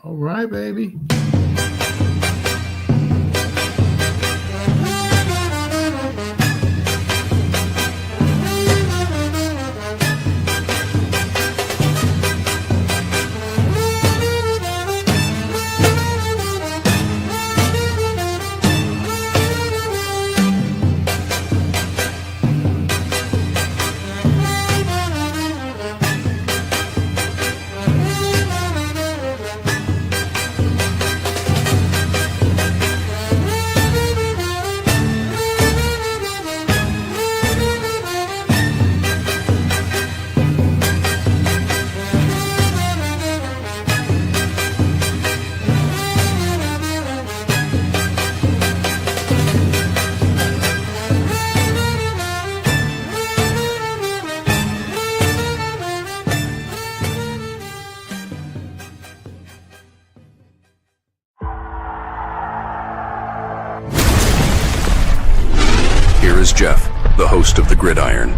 All right, baby. Here is Jeff, the host of the Gridiron.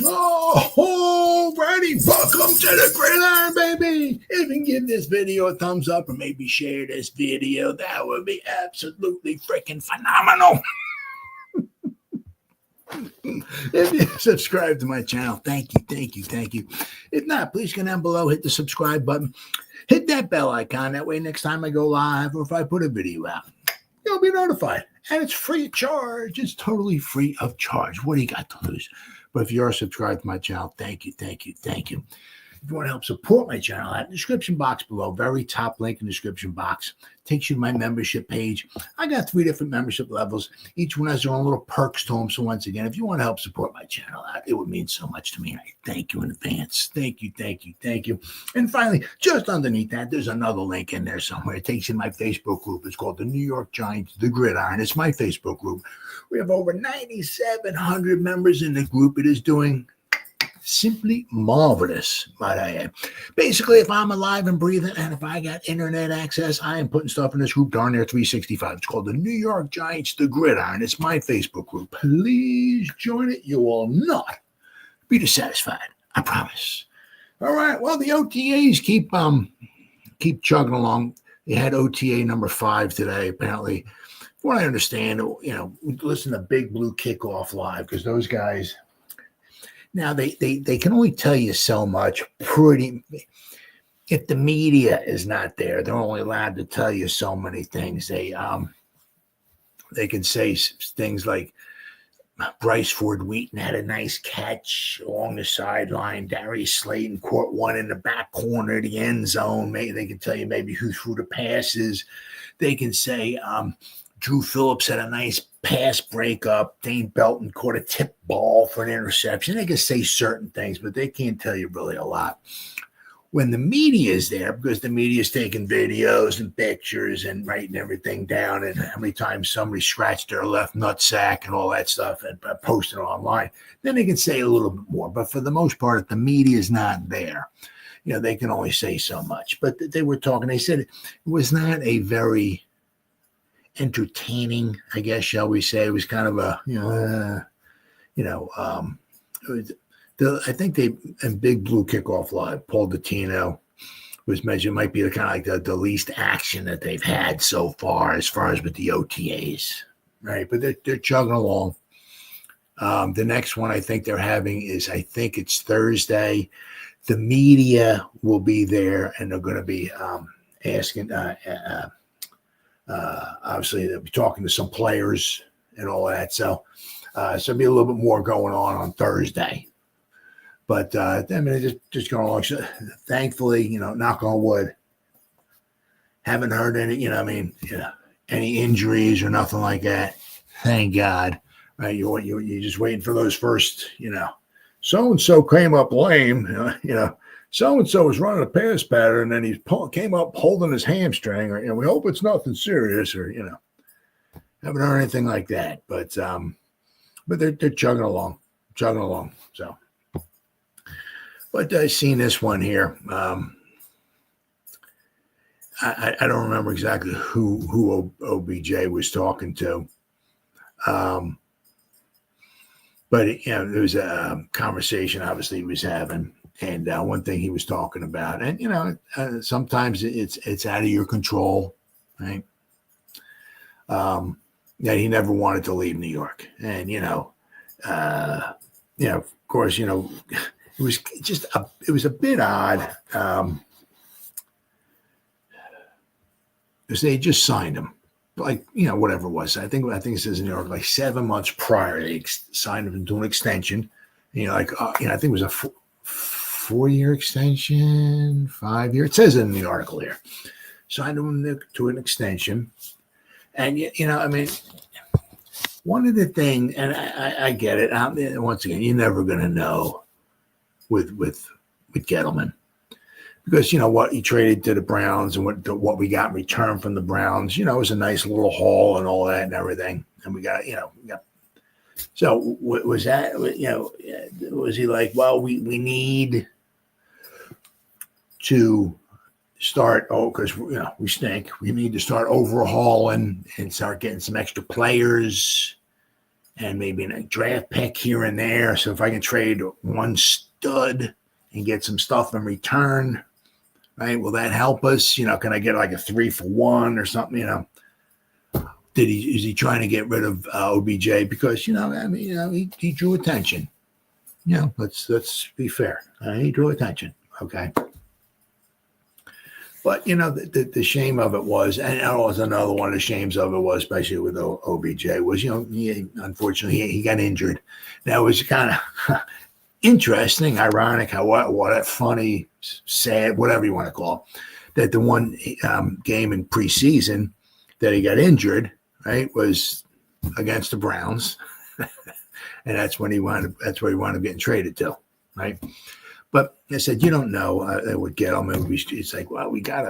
Oh, righty. Welcome to the Gridiron, baby. If you can give this video a thumbs up or maybe share this video, that would be absolutely freaking phenomenal. If you subscribe to my channel, thank you. If not, please go down below, hit the subscribe button, hit that bell icon. That way, next time I go live or if I put a video out, you'll be notified. And it's free of charge. It's totally free of charge. What do you got to lose? But if you are subscribed to my channel, thank you. If you want to help support my channel, that description box below, very top link in the description box, takes you to my membership page. I got 3 different membership levels. Each one has their own little perks to them. So once again, if you want to help support my channel out, it would mean so much to me. I thank you in advance. Thank you. And finally, just underneath that, there's another link in there somewhere. It takes you to my Facebook group. It's called the New York Giants, the Gridiron. It's my Facebook group. We have over 9,700 members in the group. It is doing simply marvelous, might I add. Basically, if I'm alive and breathing and if I got internet access, I am putting stuff in this group darn near 365. It's called the New York Giants, the Gridiron. It's my Facebook group. Please join it. You will not be dissatisfied. I promise. All right. Well, the OTAs keep chugging along. They had OTA number 5 today, apparently. From what I understand, listen to Big Blue Kickoff Live because those guys. Now, they can only tell you so much. If the media is not there, they're only allowed to tell you so many things. They can say things like Bryce Ford Wheaton had a nice catch along the sideline. Darius Slayton caught one in the back corner of the end zone. Maybe they can tell you maybe who threw the passes. They can say Drew Phillips had a nice pass breakup. Dane Belton caught a tip ball for an interception. They can say certain things, but they can't tell you really a lot. When the media is there, because the media is taking videos and pictures and writing everything down and how many times somebody scratched their left nutsack and all that stuff and posted it online, then they can say a little bit more. But for the most part, if the media is not there, they can only say so much. But they were talking, they said it was not a very entertaining, I guess, shall we say. It was kind of a, I think they, in Big Blue Kickoff Live, Paul Dottino was mentioned, might be the kind of like the least action that they've had so far as with the OTAs, right? But they're chugging along. The next one I think they're having is, I think it's Thursday. The media will be there and they're going to be asking, obviously, they'll be talking to some players and all that. So there'll be a little bit more going on Thursday. But just going along. So, thankfully, knock on wood, haven't heard any, any injuries or nothing like that. Thank God. Right? You're just waiting for those first, so and so came up lame. So-and-so was running a pass pattern, and he came up holding his hamstring, or, we hope it's nothing serious, or, haven't heard anything like that. But they're chugging along. So, but I've seen this one here. I don't remember exactly who OBJ was talking to. But there was a conversation obviously he was having, and one thing he was talking about, and sometimes it's out of your control, right? That he never wanted to leave New York, and of course, it was just it was a bit odd because they just signed him, like whatever it was. I think it says in New York like 7 months prior they signed him to an extension. I think it was a 4-year extension, 5-year. It says in the article here, signed him to an extension, and one of the things, and I get it. Once again, you're never going to know with Gettleman. Because what he traded to the Browns and what we got in return from the Browns, it was a nice little haul and all that and everything. And we got. So was that, was he like, well, we need to start, because we stink. We need to start overhauling and start getting some extra players and maybe a draft pick here and there. So if I can trade one stud and get some stuff in return, right? Will that help us? Can I get like a 3-for-1 or something? Is he trying to get rid of OBJ because he drew attention? Let's be fair. He drew attention. Okay. But the shame of it was, and that was another one of the shames of it was, especially with OBJ, was unfortunately he got injured. That was kind of interesting, ironic, what funny, sad, whatever you want to call it, that the one game in preseason that he got injured, right, was against the Browns, and that's when he wound up getting traded to, right. But I said, you don't know what Gettleman. It's like, well, we got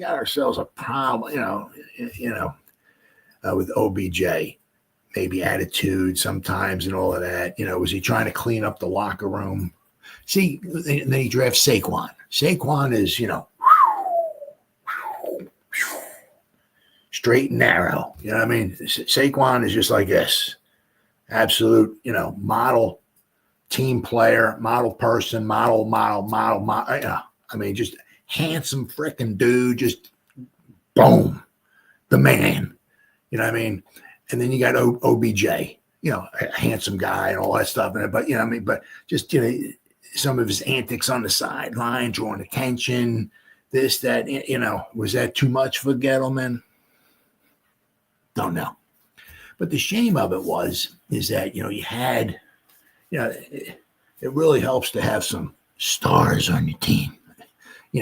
ourselves a problem, with OBJ, maybe attitude sometimes and all of that. Was he trying to clean up the locker room? See, and then he drafts Saquon. Saquon is, straight and narrow. You know what I mean? Saquon is just like this, absolute, model. Team player, model person, model. Just handsome freaking dude, just boom, the man. You know what I mean? And then you got OBJ, a handsome guy and all that stuff. But just some of his antics on the sideline, drawing attention, this, that. Was that too much for Gettleman? Don't know. But the shame of it is that you had. It really helps to have some stars on your team.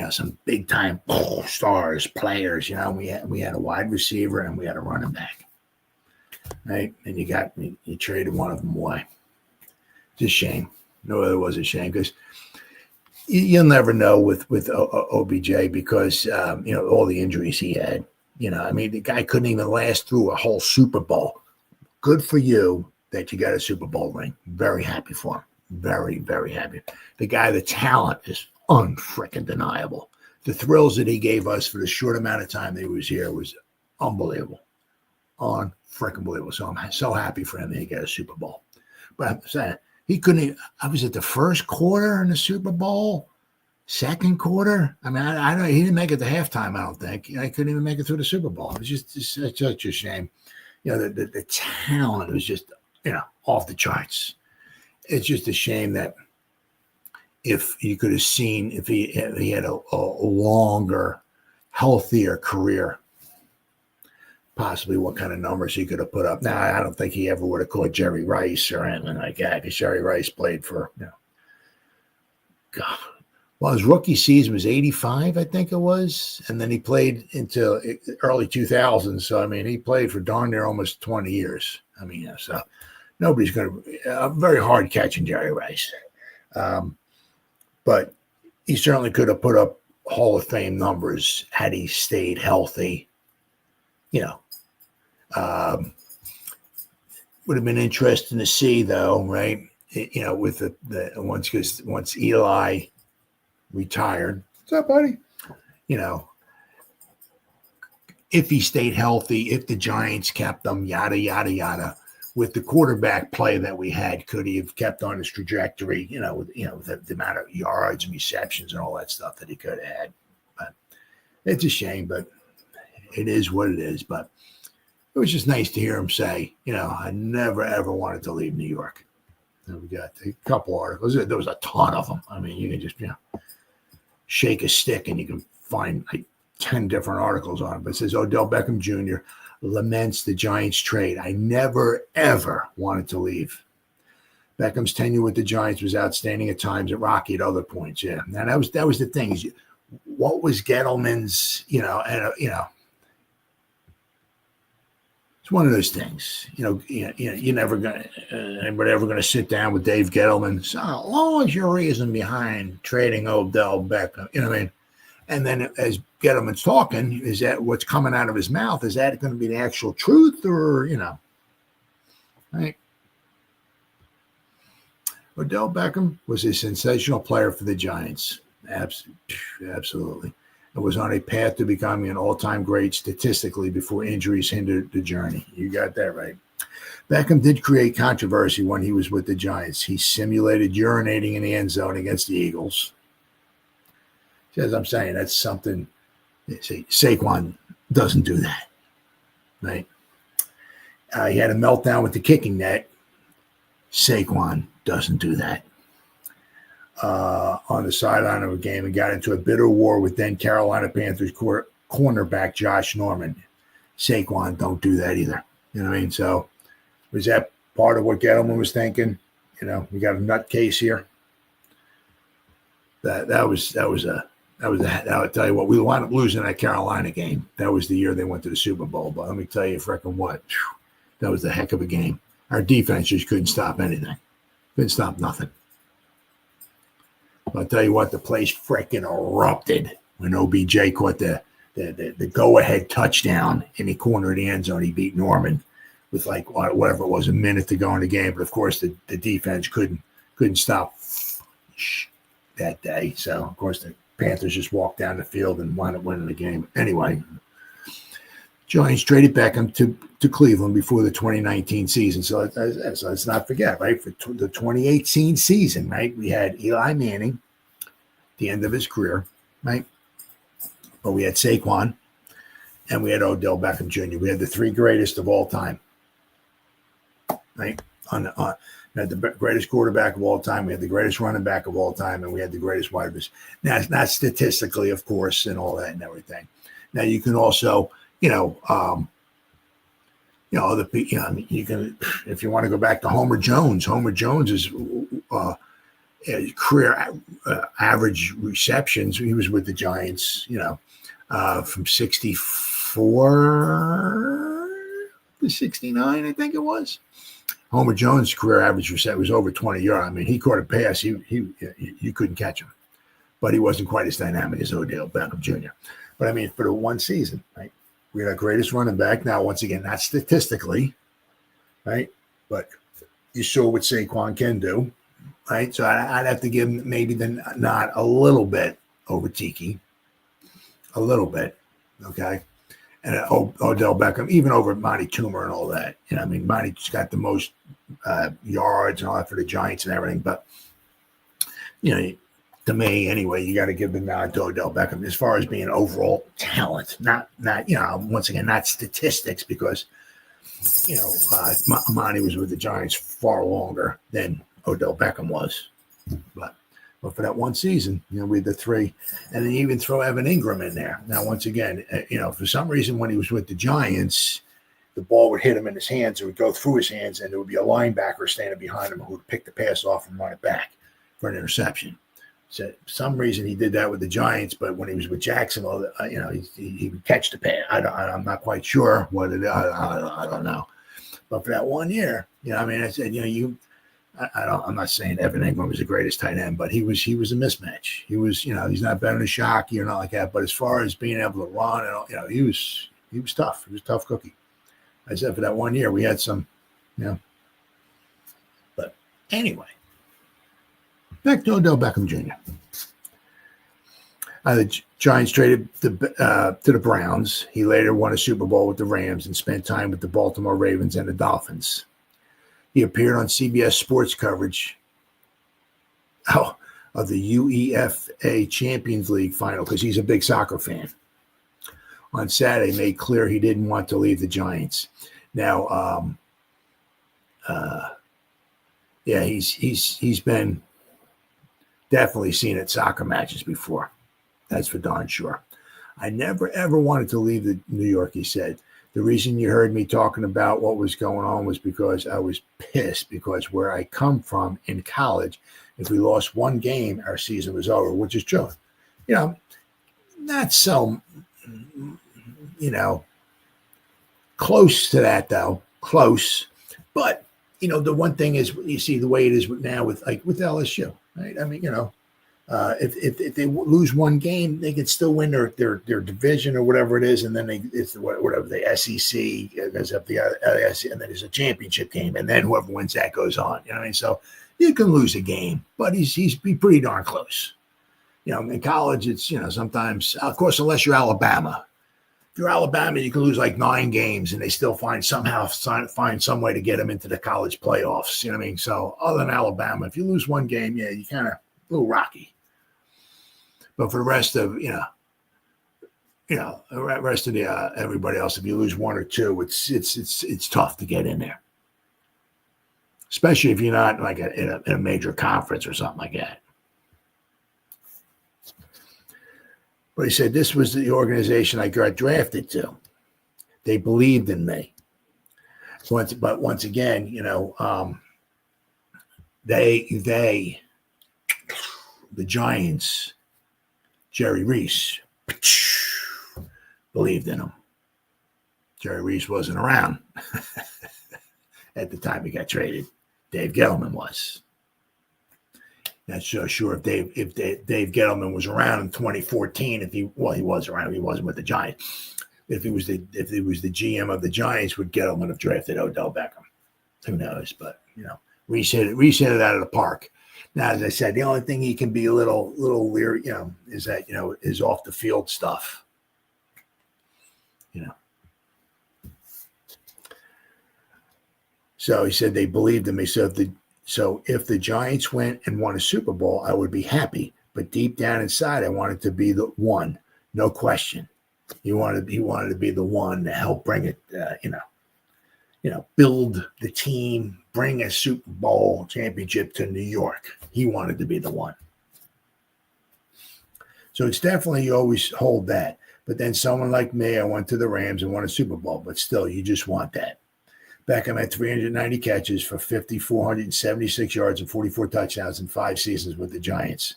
Some big time stars, players. We had a wide receiver and we had a running back, right? And you traded one of them away. It's a shame. No, it was a shame because you'll never know with OBJ because all the injuries he had. The guy couldn't even last through a whole Super Bowl. Good for you that you got a Super Bowl ring. Very happy for him. Very, very happy. The talent is unfreaking deniable. The thrills that he gave us for the short amount of time that he was here was unbelievable. Unfreaking believable. So I'm so happy for him that he got a Super Bowl. But I'm saying, he couldn't even, I was at the first quarter in the Super Bowl, second quarter. I don't know. He didn't make it to halftime, I don't think. He couldn't even make it through the Super Bowl. It was just such a shame. The talent was just, off the charts. It's just a shame that if you could have seen, if he had a longer, healthier career, possibly what kind of numbers he could have put up. Now, I don't think he ever would have caught Jerry Rice or anything like that, because Jerry Rice played for, God. Well, his rookie season was 85, I think it was. And then he played into early 2000s. So, he played for darn near almost 20 years. So nobody's going to, very hard catching Jerry Rice. But he certainly could have put up Hall of Fame numbers had he stayed healthy. Would have been interesting to see, though, right? With the once Eli retired. What's up, buddy? If he stayed healthy, if the Giants kept him, yada, yada, yada, with the quarterback play that we had, could he have kept on his trajectory, with the amount of yards and receptions and all that stuff that he could have had. But it's a shame, but it is what it is. But it was just nice to hear him say, I never, ever wanted to leave New York. And we got a couple articles. There was a ton of them. I mean, you can just, shake a stick and you can find like 10 different articles on it. But it says Odell Beckham Jr. laments the Giants trade. I never, ever wanted to leave. Beckham's tenure with the Giants was outstanding at times, at rocky at other points. Yeah. Now that was the thing. Is what was Gettleman's, it's one of those things, you're never going to, anybody ever going to sit down with Dave Gettleman. So, what was your reason behind trading Odell Beckham? You know what I mean? And then as Gettleman's talking, is that what's coming out of his mouth? Is that going to be the actual truth or, right? Odell Beckham was a sensational player for the Giants. Absolutely. And was on a path to becoming an all-time great statistically before injuries hindered the journey. You got that right. Beckham did create controversy when he was with the Giants. He simulated urinating in the end zone against the Eagles. As I'm saying, that's something. Saquon doesn't do that, right? He had a meltdown with the kicking net. Saquon doesn't do that. On the sideline of a game and got into a bitter war with then Carolina Panthers cornerback Josh Norman. Saquon don't do that either. You know what I mean? So was that part of what Gettleman was thinking? We got a nutcase here. I'll tell you what, we wound up losing that Carolina game. That was the year they went to the Super Bowl. But let me tell you, frickin' what, that was a heck of a game. Our defense just couldn't stop anything. Couldn't stop nothing. I'll tell you what, the place frickin' erupted when OBJ caught the go-ahead touchdown in the corner of the end zone. He beat Norman with like whatever it was, a minute to go in the game. But of course, the defense couldn't stop that day. So of course, the Panthers just walked down the field and wound up winning the game. Anyway, Giants traded Beckham to Cleveland before the 2019 season. So let's not forget, right? For the 2018 season, right? We had Eli Manning, the end of his career, right? But we had Saquon and we had Odell Beckham Jr. We had the three greatest of all time, right? We had the greatest quarterback of all time. We had the greatest running back of all time, and we had the greatest wide receiver. Now, it's not statistically, of course, and all that and everything. Now, you can also, other people. You can, if you want to go back to Homer Jones. Homer Jones's career average receptions. He was with the Giants, from 64 to 69, I think it was. Homer Jones' career average reception was over 20 yards. I mean, he caught a pass. You couldn't catch him, but he wasn't quite as dynamic as Odell Beckham Jr. But I mean, for the one season, right? We had our greatest running back. Now, once again, not statistically, right? But you saw what Saquon can do, right? So I'd have to give him maybe the nod a little bit over Tiki, a little bit, okay? And Odell Beckham, even over Monty Toomer and all that. I mean, Monty's got the most yards and all that for the Giants and everything. But, to me, anyway, you got to give the nod to Odell Beckham as far as being overall talent. Not once again, not statistics because, Monty was with the Giants far longer than Odell Beckham was. But for that one season, we had the three, and then even throw Evan Ingram in there. Now, once again, for some reason, when he was with the Giants, the ball would hit him in his hands. It would go through his hands, and there would be a linebacker standing behind him who would pick the pass off and run it back for an interception. So for some reason, he did that with the Giants, but when he was with Jacksonville, he would catch the pass. I'm not quite sure what it is. I don't know. But for that 1 year, I said, I'm not saying Evan Ingram was the greatest tight end, but he was a mismatch. He was, he's not better than Shockey or not like that. But as far as being able to run, and he was tough. He was a tough cookie. I said for that 1 year we had some, But anyway, back to Odell Beckham Jr. The Giants traded to the Browns. He later won a Super Bowl with the Rams and spent time with the Baltimore Ravens and the Dolphins. He appeared on CBS Sports coverage of the UEFA Champions League final because he's a big soccer fan. On Saturday, made clear he didn't want to leave the Giants. Now, he's been definitely seen at soccer matches before. That's for darn sure. I never, ever wanted to leave New York, he said. The reason you heard me talking about what was going on was because I was pissed because where I come from in college, if we lost one game, our season was over, which is true. Not so, close to that, though. Close. But, the one thing is, you see the way it is now with LSU, right? I mean, if they lose one game, they can still win their division or whatever it is, and then it's whatever the SEC goes up the SEC, and then there's a championship game, and then whoever wins that goes on. You know what I mean? So you can lose a game, but he's pretty darn close. In college, it's sometimes, of course, unless you're Alabama. If you're Alabama, you can lose like 9 games, and they still find some way to get them into the college playoffs. You know what I mean? So other than Alabama, if you lose one game, yeah, you kind of a little rocky. But for the rest of everybody else, if you lose 1 or 2, it's tough to get in there, especially if you're not like in a major conference or something like that. But he said this was the organization I got drafted to. They believed in me. But once again, the Giants. Jerry Reese believed in him. Jerry Reese wasn't around at the time he got traded. Dave Gettleman was. Not so sure if Dave Gettleman was around in 2014. He was around. He wasn't with the Giants. If he was the GM of the Giants, would Gettleman have drafted Odell Beckham? Who knows? But Reese hit it out of the park. Now, as I said, the only thing he can be a little leery, is that, is off the field stuff. So he said they believed in me. So if the Giants went and won a Super Bowl, I would be happy. But deep down inside, I wanted to be the one, no question. He wanted to be the one to help bring it, build the team, bring a Super Bowl championship to New York. He wanted to be the one. So it's definitely, you always hold that. But then someone like me, I went to the Rams and won a Super Bowl. But still, you just want that. Beckham had 390 catches for 5,476 yards and 44 touchdowns in 5 seasons with the Giants.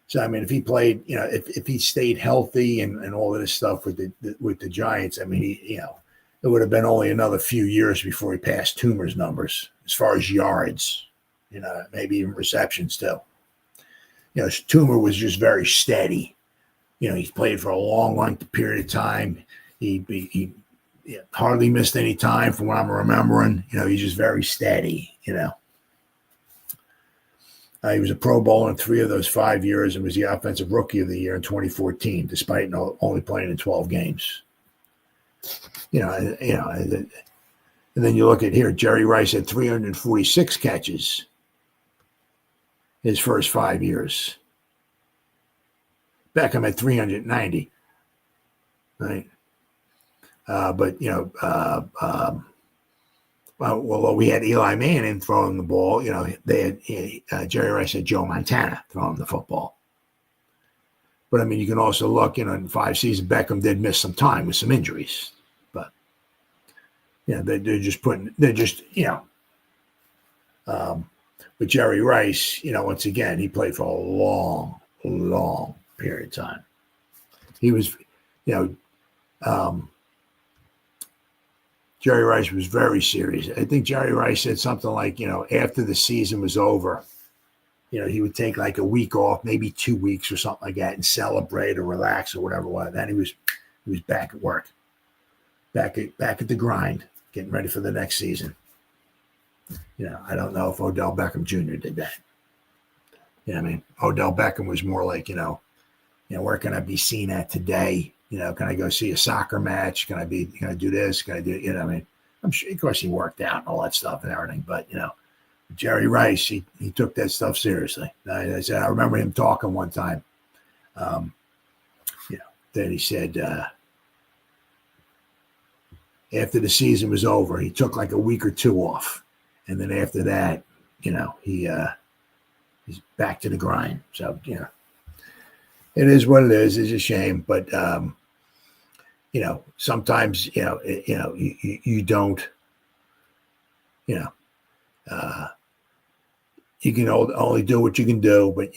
So, I mean, if he played, if he stayed healthy and all of this stuff with the Giants, I mean, it would have been only another few years before he passed Toomer's numbers as far as yards, maybe even receptions too. Toomer was just very steady. He played for a long period of time. He hardly missed any time from what I'm remembering. He's just very steady, He was a Pro Bowler in 3 of those 5 years and was the Offensive Rookie of the Year in 2014, despite only playing in 12 games. And then you look at here, Jerry Rice had 346 catches his first 5 years. Beckham had 390, right? Although we had Eli Manning throwing the ball, they had Jerry Rice had Joe Montana throwing the football. But I mean, you can also look, in 5 seasons, Beckham did miss some time with some injuries. But with Jerry Rice, once again, he played for a long period of time. He was, Jerry Rice was very serious. I think Jerry Rice said something like, after the season was over, he would take like a week off, maybe 2 weeks or something like that, and celebrate or relax or whatever it was. Then he was back at work, back at the grind, getting ready for the next season. I don't know if Odell Beckham Jr. did that. I mean, Odell Beckham was more like, where can I be seen at today? Can I go see a soccer match? Can I do this? Can I do, I mean, I'm sure, of course, he worked out and all that stuff and everything, but, Jerry Rice, he took that stuff seriously. I said, I remember him talking one time. That he said after the season was over, he took like a week or two off, and then after that, he's back to the grind. So it is what it is. It's a shame, but sometimes you don't. You can only do what you can do, but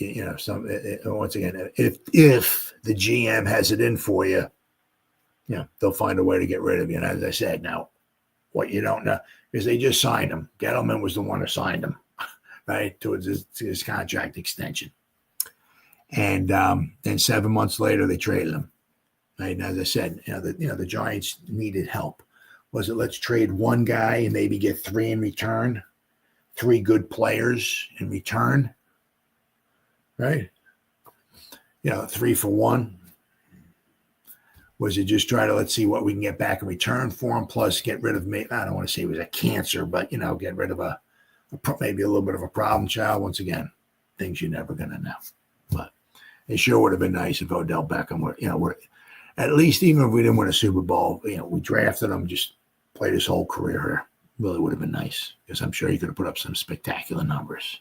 once again, if the GM has it in for you, they'll find a way to get rid of you. And as I said, now what you don't know is they just signed him. Gettleman was the one who signed him, right, to his contract extension, and then 7 months later they traded him. Right, and as I said, the Giants needed help. Was it let's trade one guy and maybe get three in return? 3 good players in return, right? 3 for 1. Was it just try to let's see what we can get back in return for him, plus get rid of me? I don't want to say it was a cancer, but get rid of maybe a little bit of a problem child. Once again, things you're never gonna know. But it sure would have been nice if Odell Beckham were, at least even if we didn't win a Super Bowl, we drafted him, just played his whole career here. Really would have been nice because I'm sure he could have put up some spectacular numbers.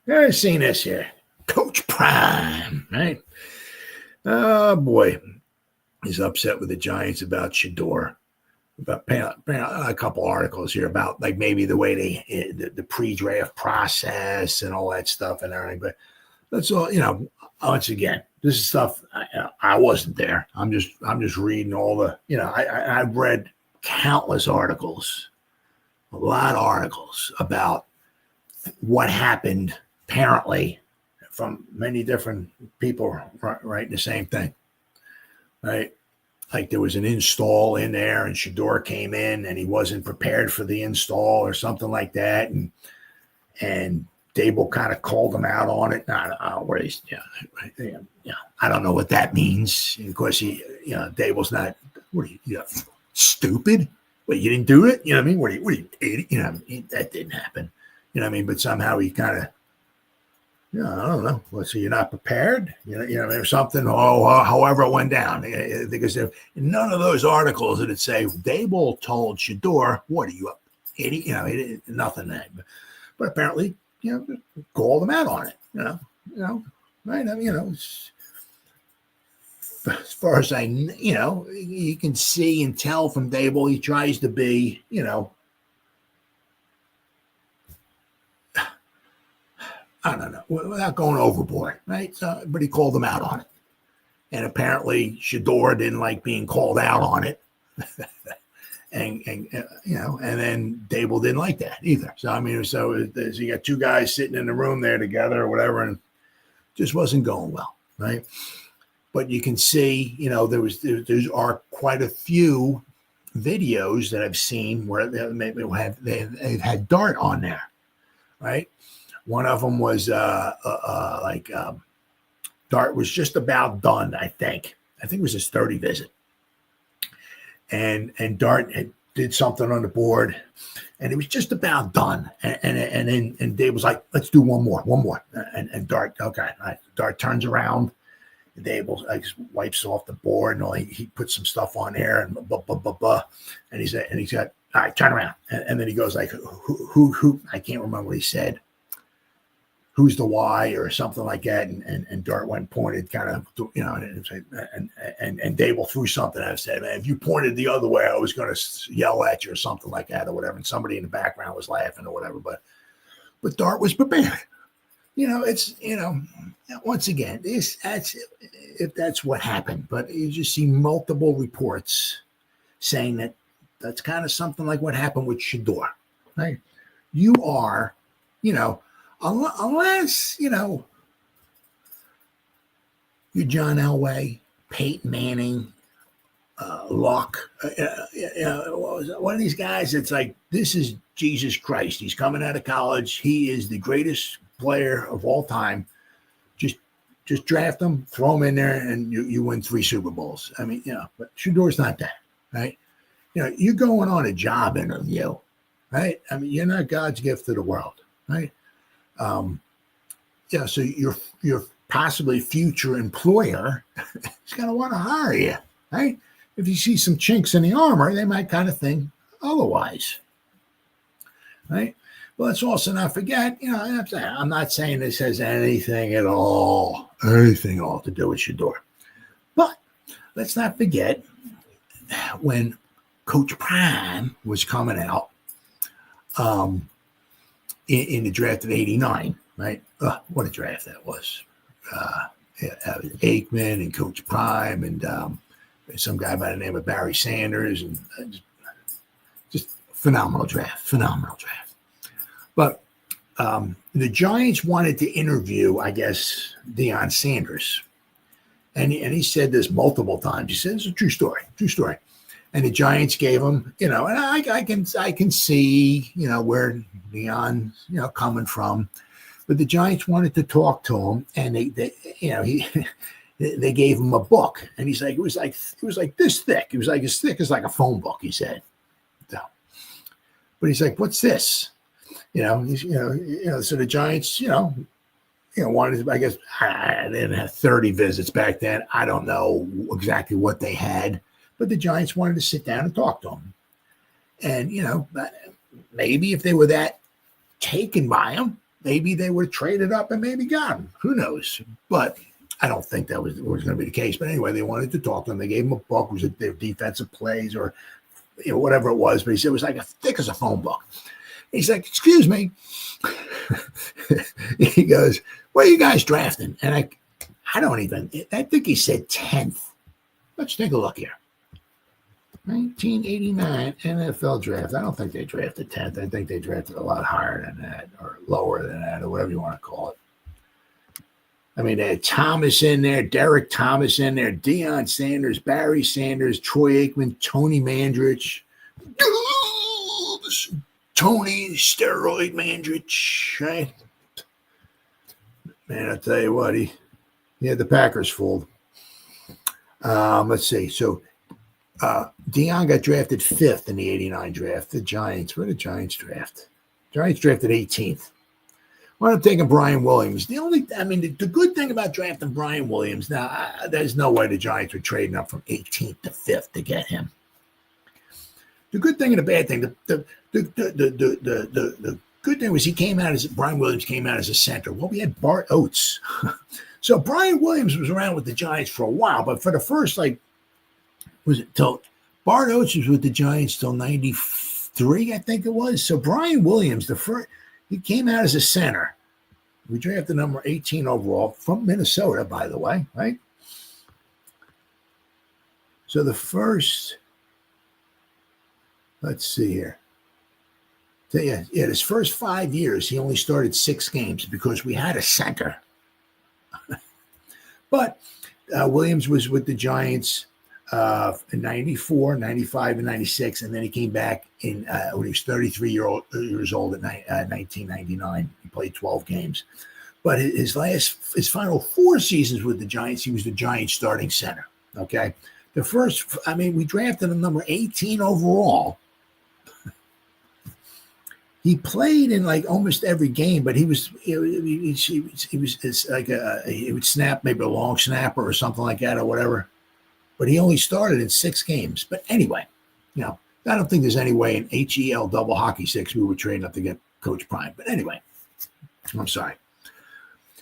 I've seen this here. Coach Prime, right? Oh, boy. He's upset with the Giants about Shador. About a couple articles here about like maybe the way the pre-draft process and all that stuff and everything. But that's all, once again, this is stuff I wasn't there. I'm just reading all the, I've read countless articles, a lot of articles about what happened apparently from many different people writing the same thing, right? Like there was an install in there and Shador came in and he wasn't prepared for the install or something like that. And Dable kind of called him out on it. I don't know what that means. And of course, Dable's not. What are you stupid? Wait, you didn't do it? You know what I mean? What are you idiot? That didn't happen. You know what I mean? But somehow he kind of, I don't know. Well, so you're not prepared? Or something. However it went down. Because none of those articles that say Dable told Shador, "What are you up, idiot?" Nothing that. But apparently. Call them out on it, right? I mean, as far as you can see and tell from Dable, he tries to be, I don't know, without going overboard, right? So, but he called them out on it. And apparently Shador didn't like being called out on it. And then Dable didn't like that either. So, I mean, so you got 2 guys sitting in the room there together or whatever, and just wasn't going well, right? But you can see, there are quite a few videos that I've seen where they've had Dart on there, right? One of them was Dart was just about done, I think. I think it was his 30 visit. And Dart did something on the board, and it was just about done. And Dave was like, "Let's do one more." And Dart, okay. Dart turns around, and Dave wipes off the board, and he puts some stuff on there, and And he said, "All right, turn around." And then he goes like, "Who?" I can't remember what he said. Who's the why or something like that, and Dart went and pointed kind of, and Dable threw something. I said, "Man, if you pointed the other way, I was going to yell at you or something like that or whatever." And somebody in the background was laughing or whatever, but Dart was prepared. It's once again, if that's what happened, but you just see multiple reports saying that that's kind of something like what happened with Shador, right? You are, unless, you're John Elway, Peyton Manning, Luck, one of these guys that's like, this is Jesus Christ. He's coming out of college. He is the greatest player of all time. Just draft him, throw him in there, and you win 3 Super Bowls. I mean, but Shador's not that, right? You're going on a job interview, right? I mean, you're not God's gift to the world, right? Yeah, so your possibly future employer is going to want to hire you, right? If you see some chinks in the armor, they might kind of think otherwise, right? Well, let's also not forget, I'm not saying this has anything at all to do with Shador. But let's not forget when Coach Prime was coming out in the draft of '89, right? What a draft that was. Aikman and Coach Prime and some guy by the name of Barry Sanders, and just phenomenal draft. But the Giants wanted to interview, I guess, Deion Sanders. And he said this multiple times. He said, it's a true story. And the Giants gave him, and I can see, where Deion, coming from. But the Giants wanted to talk to him, and they gave him a book, and he's like, it was like this thick. It was like as thick as like a phone book, he said. So, but he's like, what's this? So the Giants, wanted to, I guess, they didn't have 30 visits back then. I don't know exactly what they had, but the Giants wanted to sit down and talk to him. And, maybe if they were that taken by him, maybe they would have traded up and maybe got him. Who knows? But I don't think that was going to be the case. But anyway, they wanted to talk to him. They gave him a book. Was it their defensive plays or whatever it was? But he said it was like as thick as a phone book. He's like, excuse me. He goes, what are you guys drafting? And I think he said 10th. Let's take a look here. 1989 NFL draft. I don't think they drafted 10th. I think they drafted a lot higher than that or lower than that or whatever you want to call it. I mean, they had Thomas in there, Derek Thomas in there, Deion Sanders, Barry Sanders, Troy Aikman, Tony Mandrich. Tony Steroid Mandrich, right? Man, I'll tell you what, he had the Packers fooled. Let's see. So Deion got drafted 5th in the '89 draft. The Giants, where did the Giants draft? Giants drafted 18th. Well, I'm taking Brian Williams. The good thing about drafting Brian Williams, now, there's no way the Giants were trading up from 18th to 5th to get him. The good thing and the bad thing, the good thing was Brian Williams came out as a center. Well, we had Bart Oates. So Brian Williams was around with the Giants for a while, but for the first, Bart Oates was with the Giants till 93, I think it was. So Brian Williams, he came out as a center. We drafted number 18 overall from Minnesota, by the way, right? So the first, let's see here. So his first 5 years, he only started 6 games because we had a center. But Williams was with the Giants in 94, 95, and 96, and then he came back when he was 33 years old at 1999. He played 12 games. But his final 4 seasons with the Giants, he was the Giants starting center, okay? We drafted him number 18 overall. He played in almost every game, but he would snap maybe a long snapper or something like that or whatever. But he only started in 6 games. But anyway, I don't think there's any way in HEL double hockey 6 we would train up to get Coach Prime. But anyway, I'm sorry.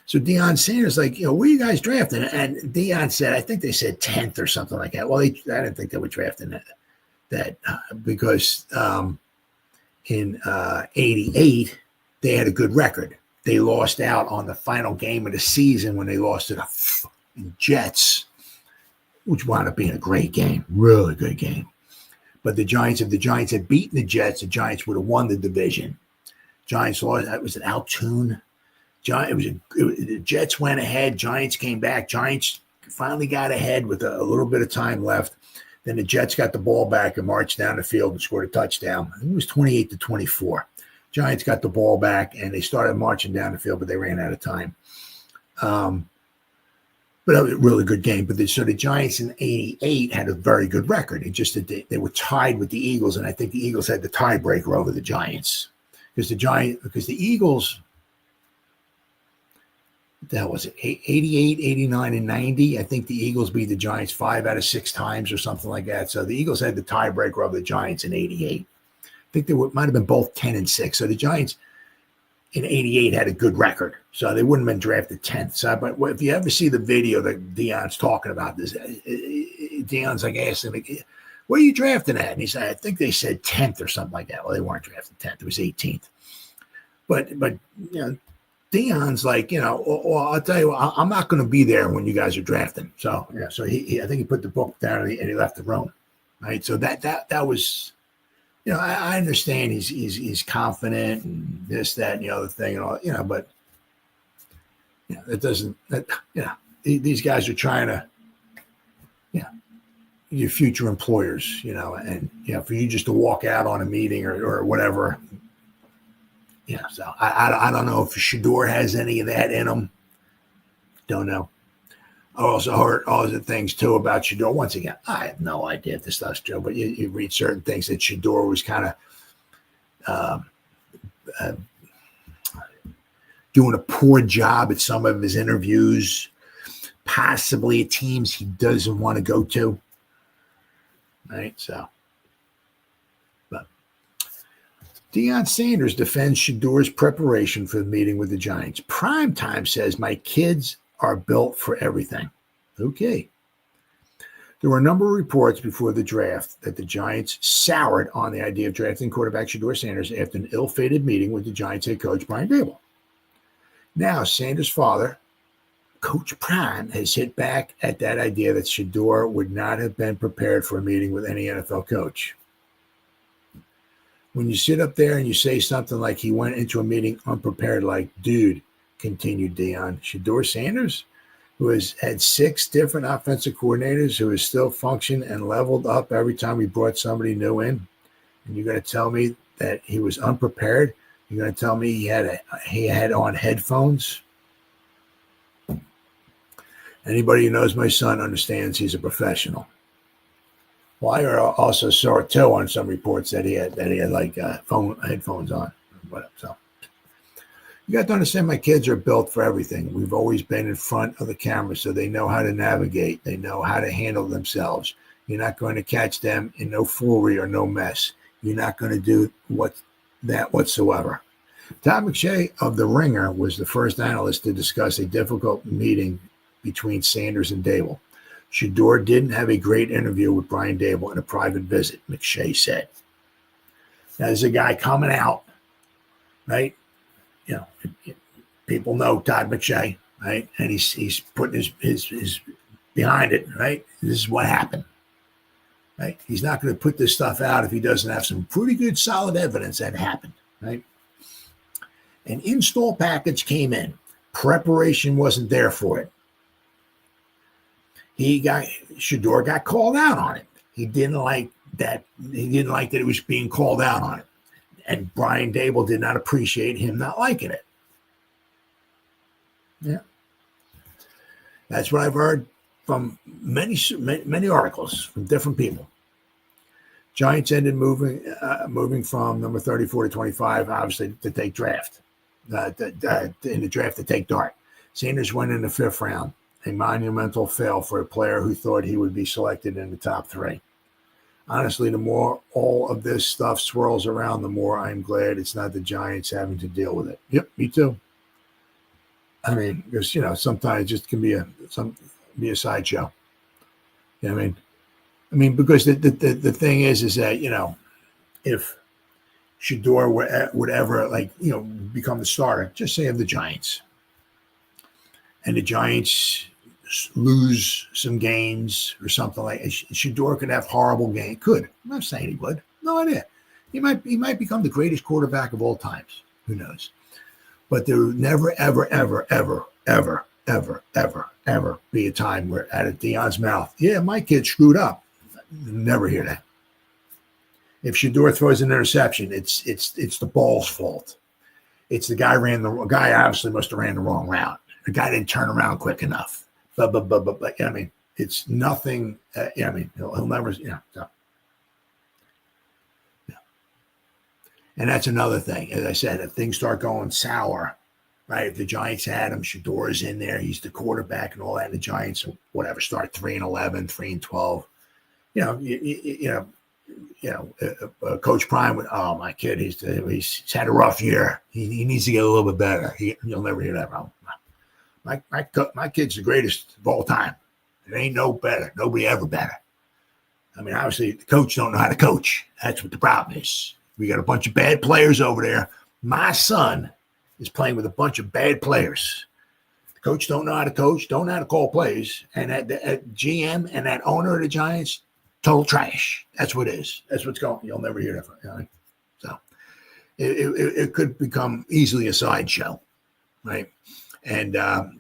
So Deion Sanders, where are you guys drafting? And Deion said, I think they said 10th or something like that. Well, I didn't think they were drafting that because in 88, they had a good record. They lost out on the final game of the season when they lost to the Jets, which wound up being a great game, really good game. But if the Giants had beaten the Jets, the Giants would have won the division. Giants lost. That was an Altoon. The Jets went ahead. Giants came back. Giants finally got ahead with a little bit of time left. Then the Jets got the ball back and marched down the field and scored a touchdown. I think it was 28-24. Giants got the ball back and they started marching down the field, but they ran out of time. But But a really good game. But so the Giants in '88 had a very good record. It just that they were tied with the Eagles, and I think the Eagles had the tiebreaker over the Giants because the Eagles. That was it, 88, 89, and 90. I think the Eagles beat the Giants 5 out of 6 times or something like that. So the Eagles had the tiebreaker of the Giants in '88. I think they might have been both 10 and 6. So the Giants in '88 had a good record. So they wouldn't have been drafted 10th. So, but if you ever see the video that Deion's talking about this, Deion's like asking him, where are you drafting at? And he said, I think they said 10th or something like that. Well, they weren't drafted 10th. It was 18th. But Deion's like, well, I'll tell you what, I'm not going to be there when you guys are drafting. So, so he I think he put the book down and he left the room. Right. So that was, I understand he's confident and this, that, and the other thing and all, but, it doesn't, these guys are trying to, your future employers, and, for you just to walk out on a meeting or whatever. So I don't know if Shedeur has any of that in him. Don't know. I also heard all the things, too, about Shedeur. Once again, I have no idea if this stuff's true, but you read certain things that Shedeur was kind of doing a poor job at some of his interviews, possibly at teams he doesn't want to go to. Right, so. Deion Sanders defends Shedeur's preparation for the meeting with the Giants. Primetime says, my kids are built for everything. Okay. There were a number of reports before the draft that the Giants soured on the idea of drafting quarterback Shedeur Sanders after an ill-fated meeting with the Giants head coach Brian Daboll. Now, Sanders' father, Coach Prime, has hit back at that idea that Shedeur would not have been prepared for a meeting with any NFL coach. When you sit up there and you say something like he went into a meeting unprepared, like, dude, continued Deion, Shedeur Sanders, who has had 6 different offensive coordinators, who has still functioned and leveled up every time we brought somebody new in, and you're going to tell me that he was unprepared? You're going to tell me he had on headphones? Anybody who knows my son understands he's a professional. Well, I also saw it too on some reports that he had like headphones on. So you got to understand, my kids are built for everything. We've always been in front of the camera, so they know how to navigate. They know how to handle themselves. You're not going to catch them in no foolery or no mess. You're not going to do that whatsoever. Todd McShay of The Ringer was the first analyst to discuss a difficult meeting between Sanders and Daboll. Shedeur didn't have a great interview with Brian Daboll in a private visit, McShay said. Now, there's a guy coming out, right? People know Todd McShay, right? And he's putting his behind it, right? This is what happened, right? He's not going to put this stuff out if he doesn't have some pretty good, solid evidence that happened, right? An install package came in. Preparation wasn't there for it. Shedeur got called out on it. He didn't like that. He didn't like that it was being called out on it. And Brian Daboll did not appreciate him not liking it. Yeah. That's what I've heard from many articles from different people. Giants ended moving from number 34 to 25, obviously, to take draft. In the draft to take dart. Sanders went in the 5th round. A monumental fail for a player who thought he would be selected in the top 3. Honestly, the more all of this stuff swirls around, the more I'm glad it's not the Giants having to deal with it. Yep, me too. I mean, because, sometimes it just can be a sideshow. You know what I mean? Because the thing is that, if Shedeur would ever, become the starter, just say of the Giants, and the Giants lose some games or something like that, Shedeur could have horrible games. Could. I'm not saying he would. No idea. He might become the greatest quarterback of all times. Who knows? But there would never, ever, ever, ever, ever, ever, ever, ever be a time where out of Deion's mouth, yeah, my kid screwed up. Never hear that. If Shedeur throws an interception, it's the ball's fault. It's the guy obviously must have ran the wrong route. The guy didn't turn around quick enough. But I mean, it's nothing. I mean, he'll never. So. And that's another thing. As I said, if things start going sour, right? If the Giants had him, Shador's in there, he's the quarterback and all that. And the Giants, whatever, start 3-11, 3-12. Coach Prime would, oh, my kid, he's had a rough year. He needs to get a little bit better. You'll never hear that from him. My kid's the greatest of all time. There ain't no better. Nobody ever better. I mean, obviously, the coach don't know how to coach. That's what the problem is. We got a bunch of bad players over there. My son is playing with a bunch of bad players. The coach don't know how to coach, don't know how to call plays. And that GM and that owner of the Giants, total trash. That's what it is. That's what's going on. You'll never hear that from him. So it could become easily a sideshow, right? And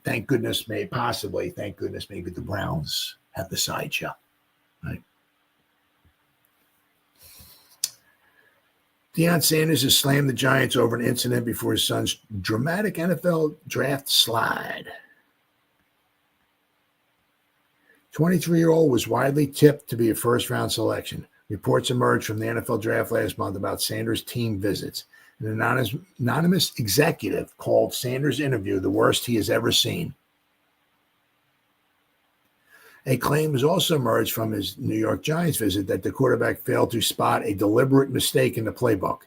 thank goodness maybe the Browns have the sideshow, right? Deion Sanders has slammed the Giants over an incident before his son's dramatic NFL draft slide. 23-year-old was widely tipped to be a first-round selection. Reports emerged from the NFL draft last month about Sanders' team visits. An anonymous executive called Sanders' interview the worst he has ever seen. A claim has also emerged from his New York Giants visit that the quarterback failed to spot a deliberate mistake in the playbook.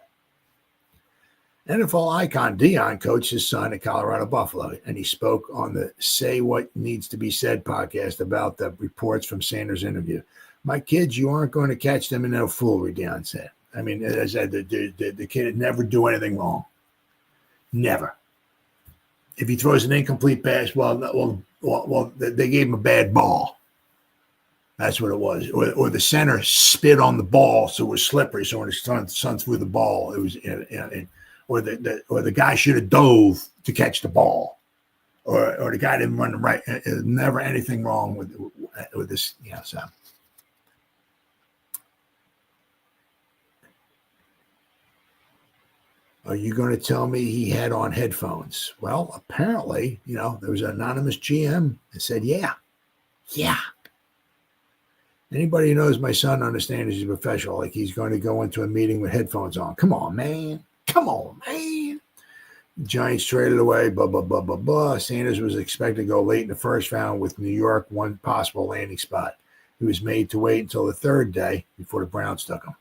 NFL icon Deion coached his son at Colorado Buffalo, and he spoke on the Say What Needs to Be Said podcast about the reports from Sanders' interview. My kids, you aren't going to catch them in no foolery, Deion said. I mean, as I said, the kid would never do anything wrong. Never. If he throws an incomplete pass, well, they gave him a bad ball. That's what it was. Or the center spit on the ball, so it was slippery. So when his son threw the ball, it was, or the guy should have dove to catch the ball, or the guy didn't run the right. Never anything wrong with this. So. Are you going to tell me he had on headphones? Well, apparently, there was an anonymous GM that said, yeah. Anybody who knows my son understands he's a professional, like he's going to go into a meeting with headphones on. Come on, man. The Giants traded away, Sanders was expected to go late in the first round with New York, one possible landing spot. He was made to wait until the third day before the Browns took him.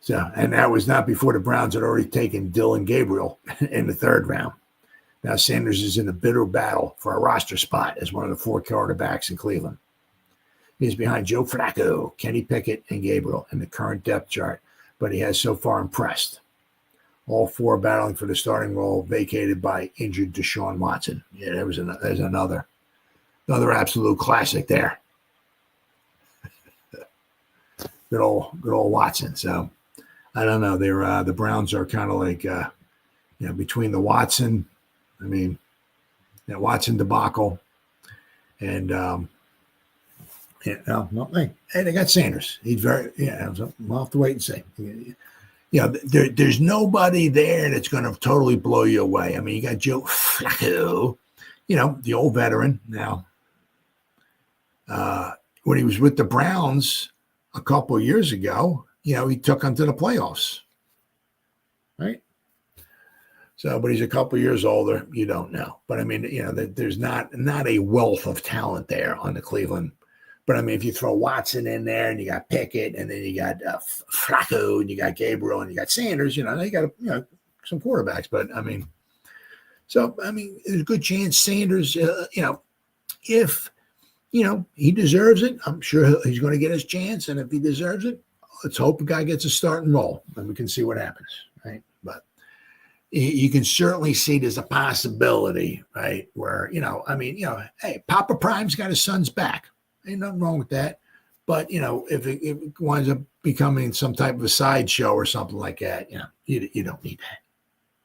So, and that was not before the Browns had already taken Dylan Gabriel in the third round. Now Sanders is in a bitter battle for a roster spot as one of the 4 quarterbacks in Cleveland. He's behind Joe Flacco, Kenny Pickett, and Gabriel in the current depth chart, but he has so far impressed. All 4 battling for the starting role, vacated by injured Deshaun Watson. Yeah, there's another absolute classic there. Good old Watson. So I don't know. They're the Browns are kind of like between the Watson, that Watson debacle, and hey, they got Sanders. He's very we'll have to wait and see. There's nobody there that's going to totally blow you away. I mean, you got Joe Flacco, the old veteran. Now, when he was with the Browns a couple of years ago, he took them to the playoffs, right? So, but he's a couple of years older. You don't know, but I mean, there's not a wealth of talent there on the Cleveland. But I mean, if you throw Watson in there, and you got Pickett, and then you got Flacco, and you got Gabriel, and you got Sanders, they got some quarterbacks. But I mean, there's a good chance Sanders, if he deserves it, I'm sure he's going to get his chance. And if he deserves it, let's hope the guy gets a starting role, and we can see what happens, right? But you can certainly see there's a possibility, right, where hey, Papa Prime's got his son's back. Ain't nothing wrong with that. But, if it winds up becoming some type of a sideshow or something like that, you don't need that.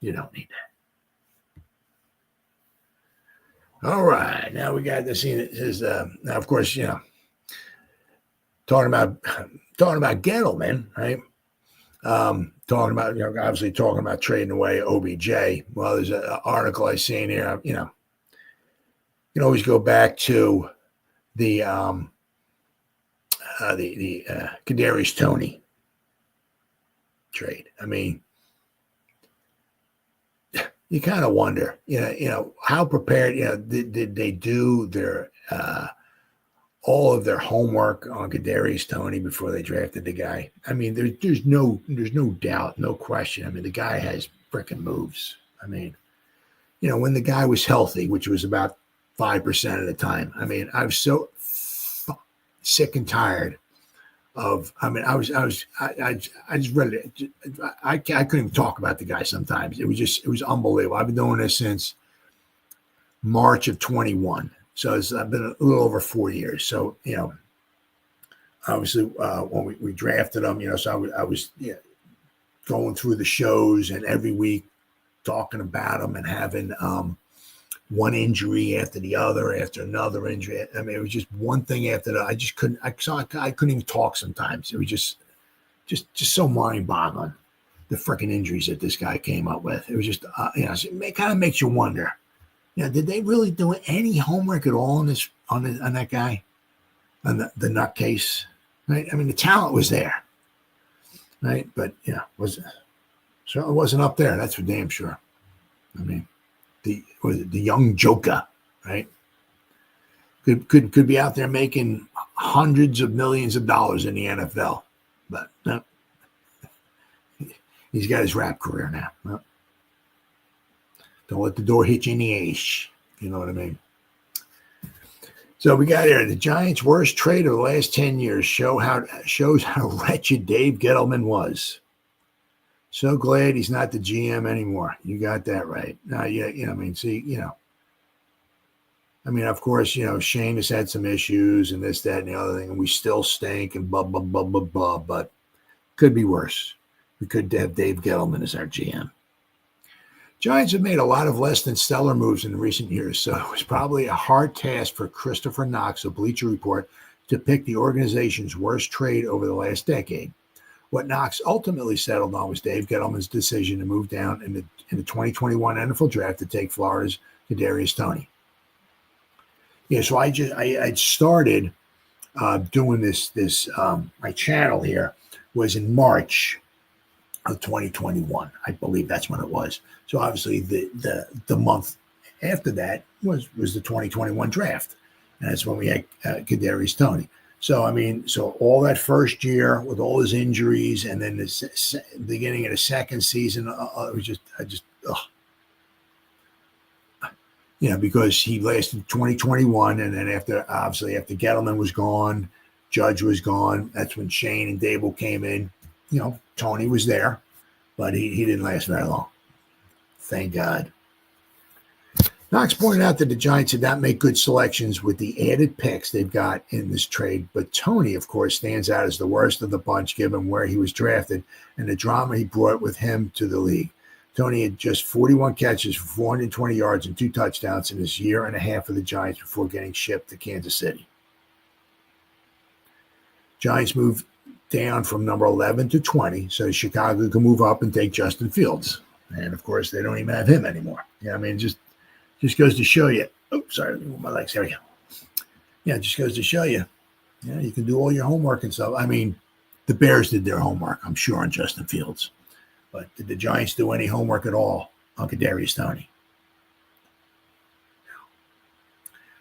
You don't need that. All right. Now we got the scene. Now, of course, talking about Gettleman, right? Talking about, obviously talking about trading away OBJ. Well, there's an article I seen here, You can always go back to the Kadarius Toney trade. I mean, you kind of wonder, how prepared, did they do their all of their homework on Kadarius Toney before they drafted the guy? I mean, there's no doubt, no question. I mean, the guy has freaking moves. I mean, when the guy was healthy, which was about 5% of the time. I mean, I was so sick and tired of. I mean, I just read it. I couldn't even talk about the guy sometimes. It was unbelievable. I've been doing this since March of 21. So I've been a little over 4 years. So, obviously when we drafted him, so I was going through the shows and every week talking about him and having one injury after the other, after another injury. I mean, it was just one thing after that. I just couldn't. I couldn't even talk sometimes. It was just so mind-boggling, the freaking injuries that this guy came up with. It was just, it kind of makes you wonder. Did they really do any homework at all on that guy, on the nutcase? Right? I mean, the talent was there, right? But certainly wasn't up there. That's for damn sure. I mean, the young joker, right? Could be out there making hundreds of millions of dollars in the NFL, but no, he's got his rap career now. No. Don't let the door hit you in the ace. You know what I mean? So we got here the Giants' worst trade of the last 10 years shows how wretched Dave Gettleman was. So glad he's not the GM anymore. You got that right. Now, of course, Shane has had some issues and this, that, and the other thing, and we still stink and blah, blah, blah, blah, blah, but could be worse. We could have Dave Gettleman as our GM. Giants have made a lot of less than stellar moves in recent years, so it was probably a hard task for Christopher Knox of Bleacher Report to pick the organization's worst trade over the last decade. What Knox ultimately settled on was Dave Gettleman's decision to move down in the 2021 NFL Draft to take Florida's Kadarius Toney. Yeah, so I started doing this. My channel here was in March of 2021. I believe that's when it was. So obviously the month after that was the 2021 draft, and that's when we had Kadarius Toney. So so all that first year with all his injuries, and then the beginning of the second season, it was because he lasted 2021, and then after Gettleman was gone, Judge was gone. That's when Shane and Dable came in. Toney was there, but he didn't last very long. Thank God. Knox pointed out that the Giants did not make good selections with the added picks they've got in this trade, but Toney, of course, stands out as the worst of the bunch given where he was drafted and the drama he brought with him to the league. Toney had just 41 catches for 420 yards and 2 touchdowns in his year and a half of the Giants before getting shipped to Kansas City. Giants moved down from number 11 to 20, so Chicago can move up and take Justin Fields. And, of course, they don't even have him anymore. Just goes to show you. Oh, sorry, let me move my legs. There we go. It just goes to show you. You can do all your homework and stuff. I mean, the Bears did their homework, I'm sure, on Justin Fields. But did the Giants do any homework at all on Kadarius Toney?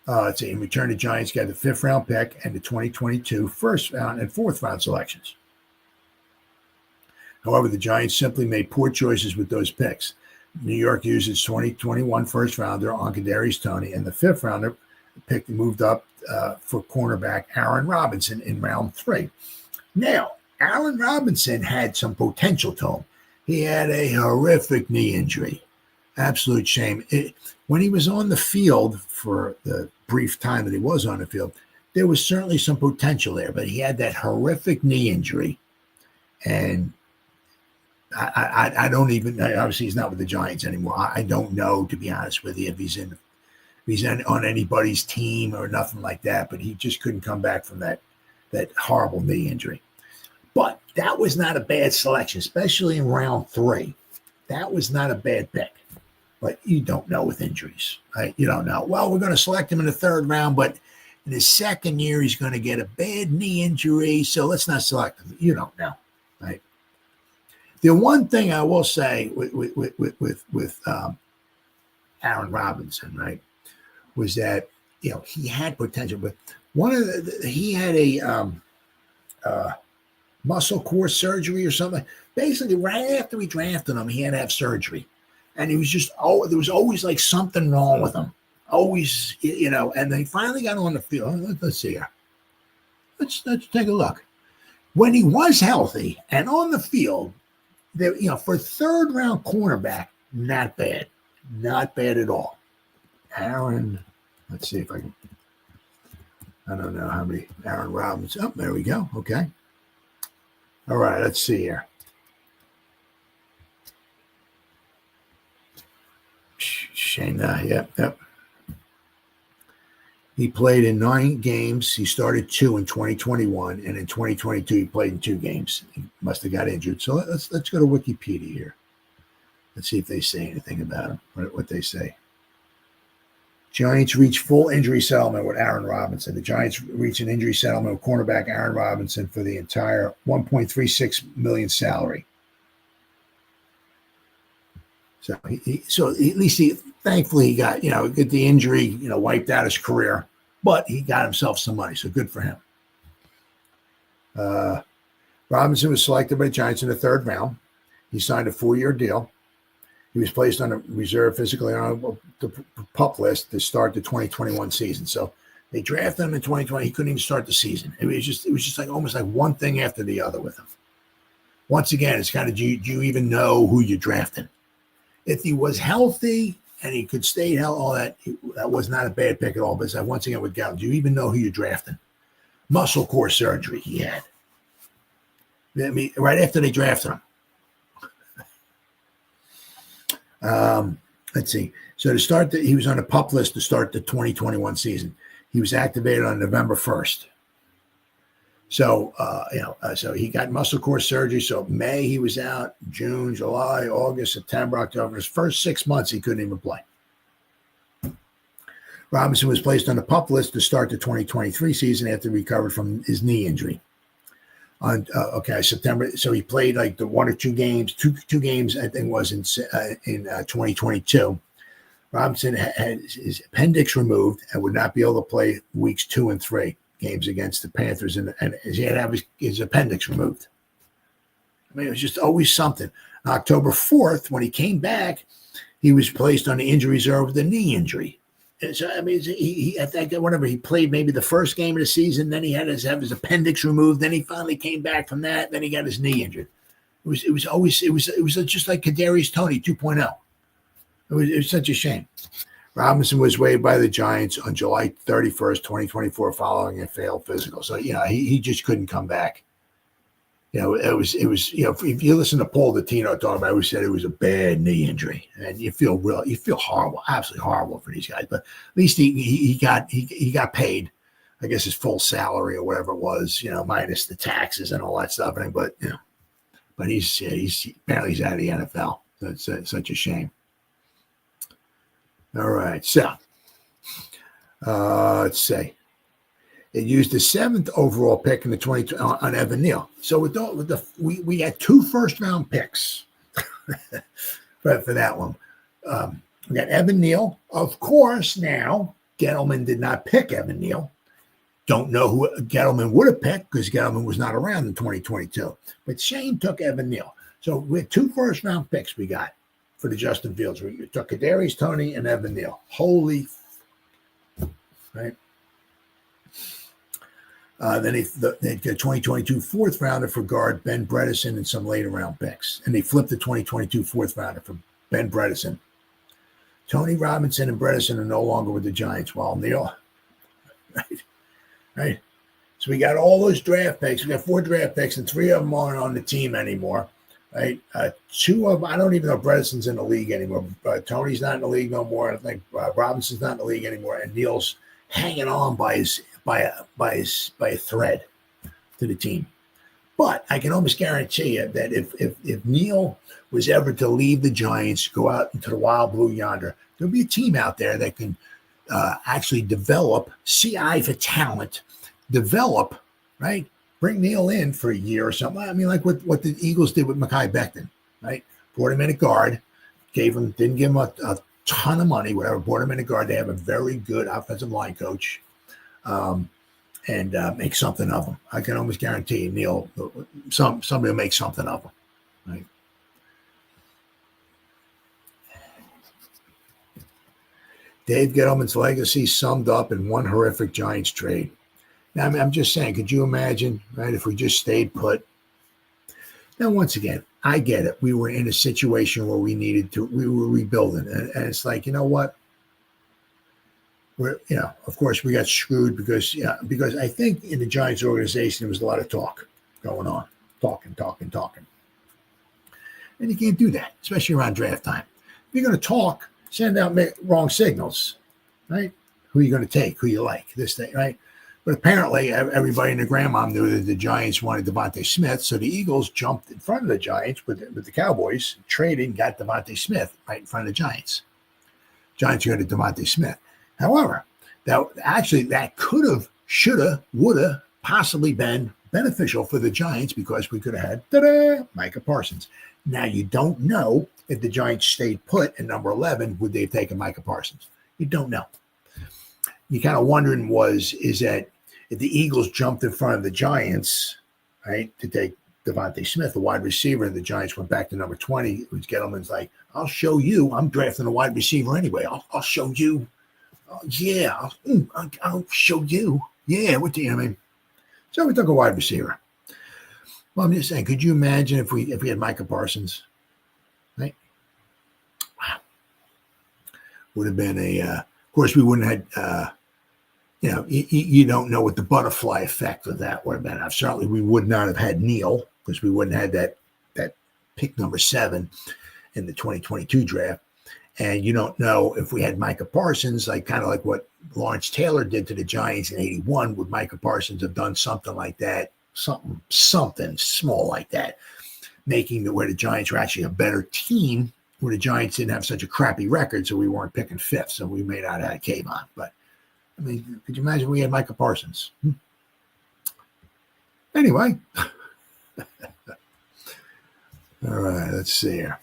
Let's see. In return, the Giants got the 5th round pick and the 2022 first round and 4th round selections. However, the Giants simply made poor choices with those picks. New York used its 2021 first rounder on Kadarius Toney, and the 5th rounder pick moved up for cornerback Aaron Robinson in round 3. Now, Allen Robinson had some potential to him. He had a horrific knee injury. Absolute shame. When he was on the field for the brief time that he was on the field, there was certainly some potential there, but he had that horrific knee injury. And I don't even, obviously he's not with the Giants anymore. I don't know, to be honest with you, if he's on anybody's team or nothing like that, but he just couldn't come back from that horrible knee injury. But that was not a bad selection, especially in round 3. That was not a bad pick. but you don't know with injuries, right? You don't know. Well, we're going to select him in the third round, but in his second year, he's going to get a bad knee injury, so let's not select him. You don't know, right? The one thing I will say with Aaron Robinson, right, was that he had potential, but he had a muscle core surgery or something. Basically, right after we drafted him, he had to have surgery, and he was just there was always like something wrong with him. Always, and they finally got on the field. Let's see here. Let's take a look. When he was healthy and on the field, for third round cornerback, not bad. Not bad at all. Aaron, let's see if I don't know how many Aaron Robinson. Oh, there we go. Okay. All right, let's see here. Shane, yep. He played in 9 games. He started 2 in 2021, and in 2022 he played in 2 games. He must have got injured. So let's go to Wikipedia here. Let's see if they say anything about him. What they say. Giants reach full injury settlement with Aaron Robinson. The Giants reach an injury settlement with cornerback Aaron Robinson for the entire $1.36 million salary. So at least thankfully he got get the injury wiped out his career, but he got himself some money, so good for him. Robinson was selected by the Giants in the 3rd round. He signed a 4-year deal. He was placed on a reserve physically on the PUP list to start the 2021 season. So they drafted him in 2020. He couldn't even start the season. It was just like almost like one thing after the other with him. Once again, it's kind of do you even know who you're drafting? If he was healthy and he could stay healthy, all that was not a bad pick at all. But once again with Gallup, do you even know who you're drafting? Muscle core surgery he had. I mean, right after they drafted him. Let's see. So to start, he was on the PUP list to start the 2021 season. He was activated on November 1st. So, so he got muscle core surgery. So May he was out, June, July, August, September, October. His first 6 months he couldn't even play. Robinson was placed on the PUP list to start the 2023 season after he recovered from his knee injury. On September, so he played like the 1 or 2 games, two games I think was in 2022. Robinson had his appendix removed and would not be able to play weeks 2 and 3 games against the Panthers, and he had to have his appendix removed. I mean, it was just always something. On October 4th, when he came back, he was placed on the injury reserve with a knee injury. So, I mean, he I think whenever he played maybe the first game of the season, then he had to have his appendix removed. Then he finally came back from that. Then he got his knee injured. It was just like Kadarius Toney 2.0. It was such a shame. Robinson was waived by the Giants on July 31st, 2024, following a failed physical. So he just couldn't come back. It was if you listen to Paul Dottino talk about it, we said it was a bad knee injury, and you feel horrible, absolutely horrible for these guys. But at least he got paid, I guess his full salary or whatever it was, minus the taxes and all that stuff. But he's apparently he's out of the NFL. That's such a shame. All right, so let's see. It used the 7th overall pick in the 20 on Evan Neal. So we had 2 first-round picks for that one. We got Evan Neal. Of course, now Gettleman did not pick Evan Neal. Don't know who Gettleman would have picked because Gettleman was not around in 2022. But Shane took Evan Neal. So we had 2 first-round picks we got for the Justin Fields. We took Kadarius Toney and Evan Neal. Holy, right? Then they get a 2022 4th rounder for guard Ben Bredesen and some later round picks. And they flipped the 2022 4th rounder for Ben Bredesen. Tony Robinson and Bredesen are no longer with the Giants. While Neal, right. So we got all those draft picks. We got 4 draft picks, and 3 of them aren't on the team anymore. Right, 2 of them, I don't even know if Bredesen's in the league anymore. Tony's not in the league no more. I think Robinson's not in the league anymore, and Neal's hanging on by a thread to the team. But I can almost guarantee you that if Neil was ever to leave the Giants, go out into the wild blue yonder, there'll be a team out there that can actually develop, see eye for talent, develop, right? Bring Neil in for a year or something. I mean, like what the Eagles did with Mekhi Becton, right? Brought him in at guard, didn't give him a ton of money, whatever, brought him in at guard. They have a very good offensive line coach. And make something of them. I can almost guarantee Neil, somebody will make something of them, right? Dave Gettleman's legacy summed up in one horrific Giants trade. Now, I'm just saying, could you imagine, right, if we just stayed put? Now, once again, I get it. We were in a situation where we were rebuilding. And it's like, you know what? Of course, we got screwed because I think in the Giants organization, there was a lot of talk going on, talking. And you can't do that, especially around draft time. If you're going to talk, send out wrong signals, right? Who are you going to take? Who you like? This thing, right? But apparently, everybody in the grandmom knew that the Giants wanted Devontae Smith, so the Eagles jumped in front of the Giants with the Cowboys, traded, got Devontae Smith right in front of the Giants. Giants got Devontae Smith. However, that could have, should have, would have possibly been beneficial for the Giants because we could have had Micah Parsons. Now, you don't know if the Giants stayed put at number 11, would they have taken Micah Parsons? You don't know. You're kind of wondering is that if the Eagles jumped in front of the Giants, right, to take Devontae Smith, the wide receiver, and the Giants went back to number 20, which Gettleman's like, I'll show you. I'm drafting a wide receiver anyway. I'll show you. Yeah, I'll show you. Yeah, what do you mean? So we took a wide receiver. Well, I'm just saying, could you imagine if we had Micah Parsons, right? Wow, would have been of course, we wouldn't have had, you don't know what the butterfly effect of that would have been. Certainly, we would not have had Neil because we wouldn't have had that pick number 7 in the 2022 draft. And you don't know if we had Micah Parsons, kind of like what Lawrence Taylor did to the Giants in 81. Would Micah Parsons have done something like that? Something small like that, making where the Giants were actually a better team, where the Giants didn't have such a crappy record, so we weren't picking 5th, so we may not have had Kayvon. But, I mean, could you imagine we had Micah Parsons? Anyway. All right, let's see here.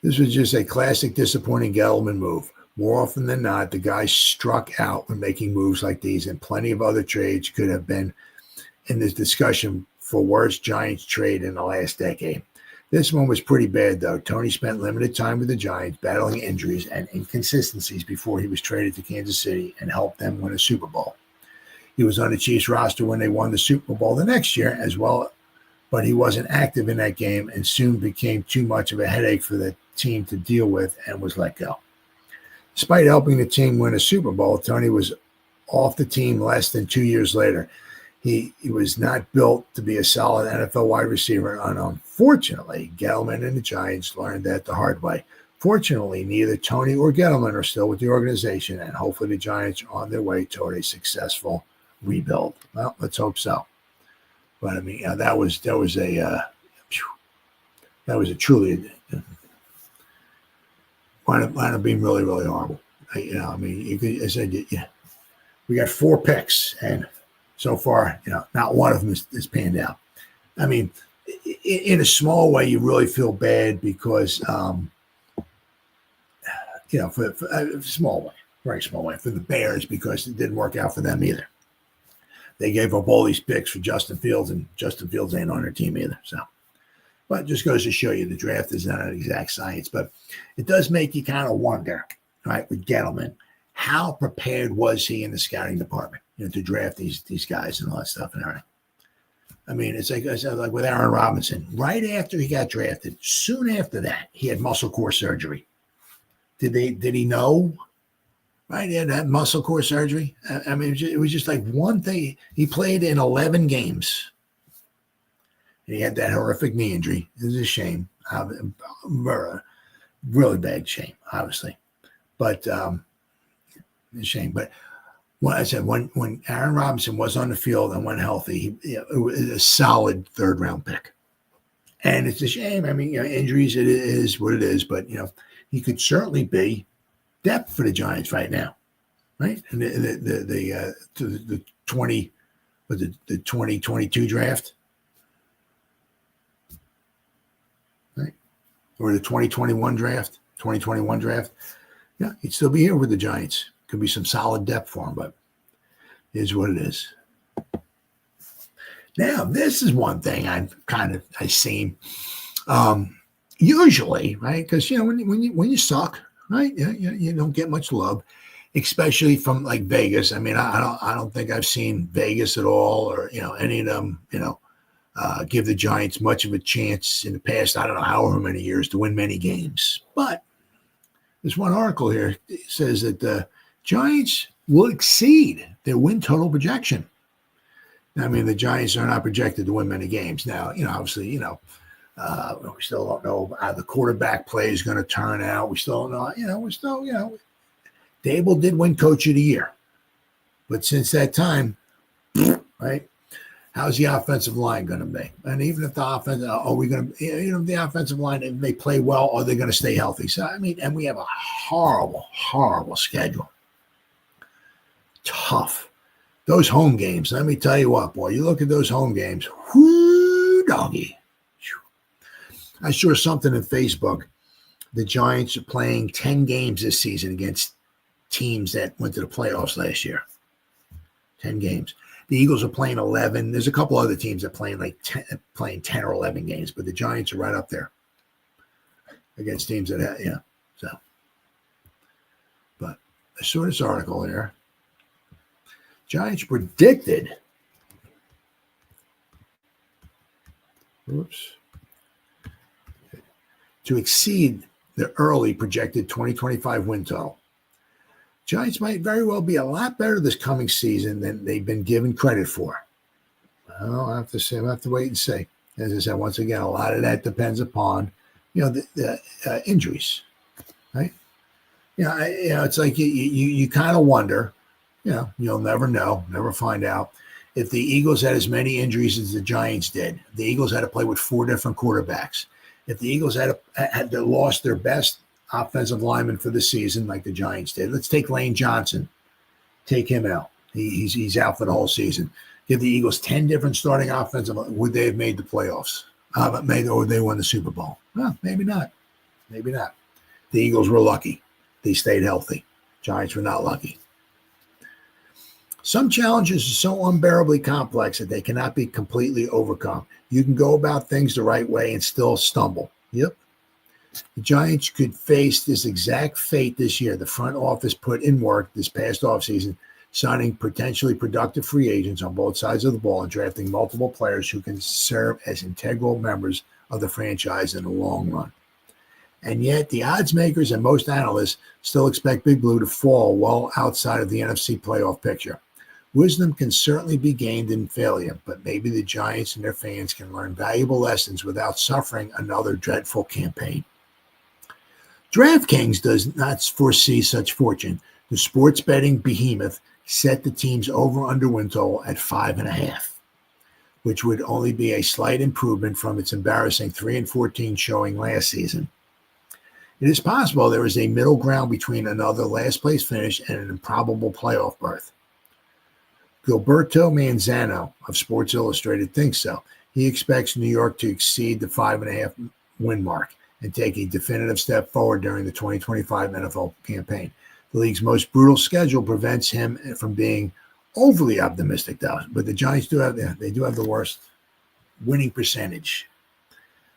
This was just a classic disappointing Gettleman move. More often than not, the guy struck out when making moves like these, and plenty of other trades could have been in this discussion for worst Giants trade in the last decade. This one was pretty bad, though. Tony spent limited time with the Giants, battling injuries and inconsistencies before he was traded to Kansas City and helped them win a Super Bowl. He was on the Chiefs roster when they won the Super Bowl the next year as well, but he wasn't active in that game and soon became too much of a headache for the team to deal with and was let go. Despite helping the team win a Super Bowl, Tony was off the team less than 2 years later. He was not built to be a solid NFL wide receiver, and unfortunately, Gettleman and the Giants learned that the hard way. Fortunately, neither Tony or Gettleman are still with the organization, and hopefully the Giants are on their way toward a successful rebuild. Well, let's hope so. But I mean, that was a truly wound up being really, really horrible. I said, we got 4 picks, and so far, not one of them is panned out. I mean, in a small way, you really feel bad because, for a small way, very small way, for the Bears because it didn't work out for them either. They gave up all these picks for Justin Fields, and Justin Fields ain't on their team either. So, but it just goes to show you the draft is not an exact science. But it does make you kind of wonder, right, with Gettleman, how prepared was he in the scouting department, to draft these guys and all that stuff and everything. I mean, it's like with Aaron Robinson. Right after he got drafted, soon after that, he had muscle core surgery. Did he know? Right, he had that muscle core surgery. I mean, it was just like one thing. He played in 11 games. And he had that horrific knee injury. It was a shame. Really bad shame, obviously. But it's a shame. But Well, I said when Aaron Robinson was on the field and went healthy, it was a solid third-round pick. And it's a shame. I mean, injuries, it is what it is. But, he could certainly be depth for the Giants right now, right? And the 2022 draft, right? Or the 2021 draft. Yeah, he'd still be here with the Giants. Could be some solid depth for him, but it is what it is. Now, this is one thing I've seen. Usually, right? Because when you suck, right? You don't get much love, especially from like Vegas. I mean, I don't think I've seen Vegas at all, or any of them, give the Giants much of a chance in the past. I don't know however many years to win many games. But there's one article here that says that the Giants will exceed their win total projection. I mean, the Giants are not projected to win many games. Now, obviously, we still don't know how the quarterback play is going to turn out. We still don't know, Dable did win Coach of the Year. But since that time, right, how's the offensive line going to be? And even if the offense, are we going to, the offensive line, if they play well, are they going to stay healthy? So, I mean, and we have a horrible, horrible schedule. Tough. Those home games, let me tell you what, boy, you look at those home games, whoo, doggy. I saw something in Facebook. The Giants are playing 10 games this season against teams that went to the playoffs last year. 10 games. The Eagles are playing 11. There's a couple other teams that are playing 10 or 11 games, but the Giants are right up there against teams that, so. But I saw this article here. Giants predicted to exceed the early projected 2025 win total. Giants might very well be a lot better this coming season than they've been given credit for. Well, I'll have to wait and see. As I said, once again, a lot of that depends upon, the injuries, right? It's like you kind of wonder. You'll never know, never find out. If the Eagles had as many injuries as the Giants did, the Eagles had to play with 4 different quarterbacks. If the Eagles had lost their best offensive lineman for the season, like the Giants did, let's take Lane Johnson. Take him out. He's out for the whole season. Give the Eagles 10 different starting offensive, would they have made the playoffs? Or would they won the Super Bowl? Well, maybe not. Maybe not. The Eagles were lucky. They stayed healthy. Giants were not lucky. Some challenges are so unbearably complex that they cannot be completely overcome. You can go about things the right way and still stumble. Yep. The Giants could face this exact fate this year. The front office put in work this past offseason, signing potentially productive free agents on both sides of the ball and drafting multiple players who can serve as integral members of the franchise in the long run. And yet the odds makers and most analysts still expect Big Blue to fall well outside of the NFC playoff picture. Wisdom can certainly be gained in failure, but maybe the Giants and their fans can learn valuable lessons without suffering another dreadful campaign. DraftKings does not foresee such fortune. The sports betting behemoth set the team's over-under win total at 5.5, which would only be a slight improvement from its embarrassing 3-14 showing last season. It is possible there is a middle ground between another last-place finish and an improbable playoff berth. Gilberto Manzano of Sports Illustrated thinks so. He expects New York to exceed the 5.5 win mark and take a definitive step forward during the 2025 NFL campaign. The league's most brutal schedule prevents him from being overly optimistic, though. But the Giants do have the worst winning percentage.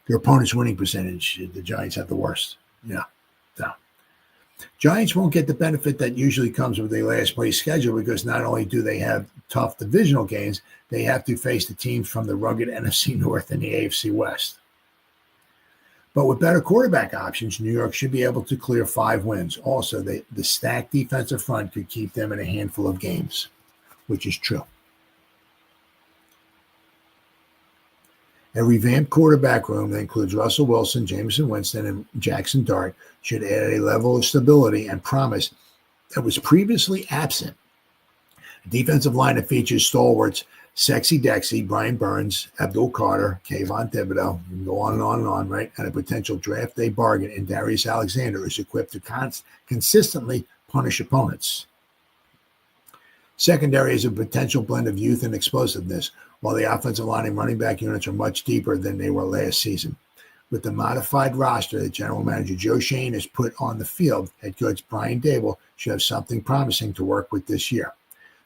Their opponent's winning percentage, the Giants have the worst. Yeah. So Giants won't get the benefit that usually comes with a last place schedule because not only do they have tough divisional games, they have to face the teams from the rugged NFC North and the AFC West. But with better quarterback options, New York should be able to clear 5 wins. Also, the stacked defensive front could keep them in a handful of games, which is true. A revamped quarterback room that includes Russell Wilson, Jameson Winston, and Jackson Dart should add a level of stability and promise that was previously absent Defensive line that features stalwarts Sexy Dexy, Brian Burns, Abdul Carter, Kayvon Thibodeau, you can go on and on and on, right? And a potential draft day bargain in Darius Alexander is equipped to consistently punish opponents. Secondary is a potential blend of youth and explosiveness, while the offensive line and running back units are much deeper than they were last season. With the modified roster that General Manager Joe Schoen has put on the field, head coach Brian Daboll should have something promising to work with this year.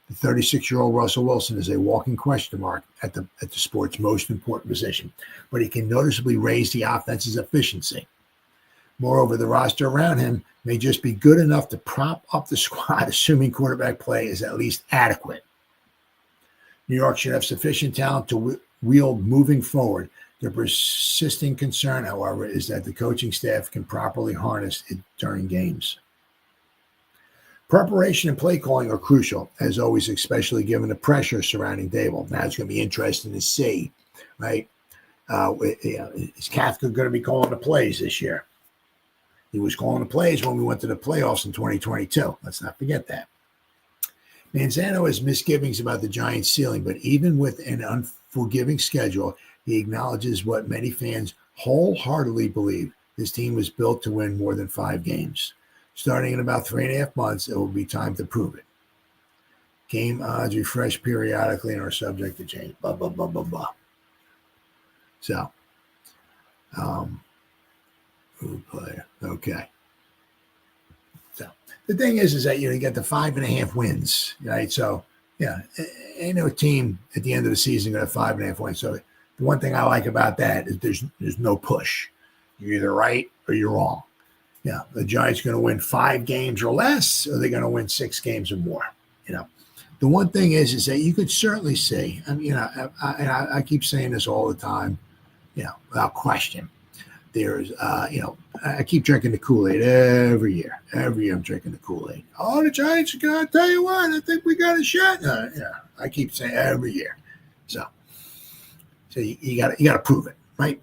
The 36-year-old Russell Wilson is a walking question mark at the sport's most important position, but he can noticeably raise the offense's efficiency. Moreover, the roster around him may just be good enough to prop up the squad, assuming quarterback play is at least adequate. New York should have sufficient talent to wield moving forward. The persisting concern, however, is that the coaching staff can properly harness it during games. Preparation and play calling are crucial, as always, especially given the pressure surrounding Daboll. Now it's going to be interesting to see, right? Is Cathcart going to be calling the plays this year? He was calling the plays when we went to the playoffs in 2022. Let's not forget that. Manzano has misgivings about the Giants' ceiling, but even with an unforgiving schedule, he acknowledges what many fans wholeheartedly believe. This team was built to win more than 5 games. Starting in about 3.5 months, it will be time to prove it. Game odds refresh periodically and are subject to change. Blah, blah, blah, blah, blah. So, player. Okay. So, the thing is that, you get the 5.5 wins, right? So, yeah, ain't no team at the end of the season going to have 5.5 wins. So, the one thing I like about that is there's no push. You're either right or you're wrong. Yeah, the Giants are going to win 5 games or less, or they're going to win 6 games or more. The one thing is that you could certainly see. I keep saying this all the time, without question. There's, I keep drinking the Kool-Aid every year. Every year I'm drinking the Kool-Aid. Oh, the Giants are going to tell you what. I think we got a shot. I keep saying every year. So you got to prove it, right?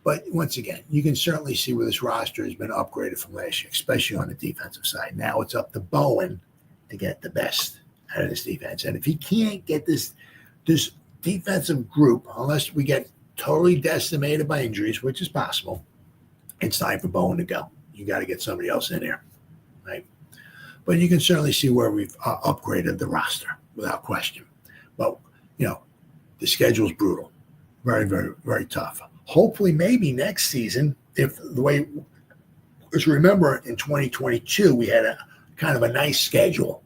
But once again, you can certainly see where this roster has been upgraded from last year, especially on the defensive side. Now it's up to Bowen to get the best out of this defense. And if he can't get this defensive group, unless we get totally decimated by injuries, which is possible, it's time for Bowen to go. You got to get somebody else in there, right? But you can certainly see where we've upgraded the roster without question. But, the schedule's brutal. Very, very, very tough. Hopefully, maybe next season, if the way, because remember in 2022, we had a kind of a nice schedule,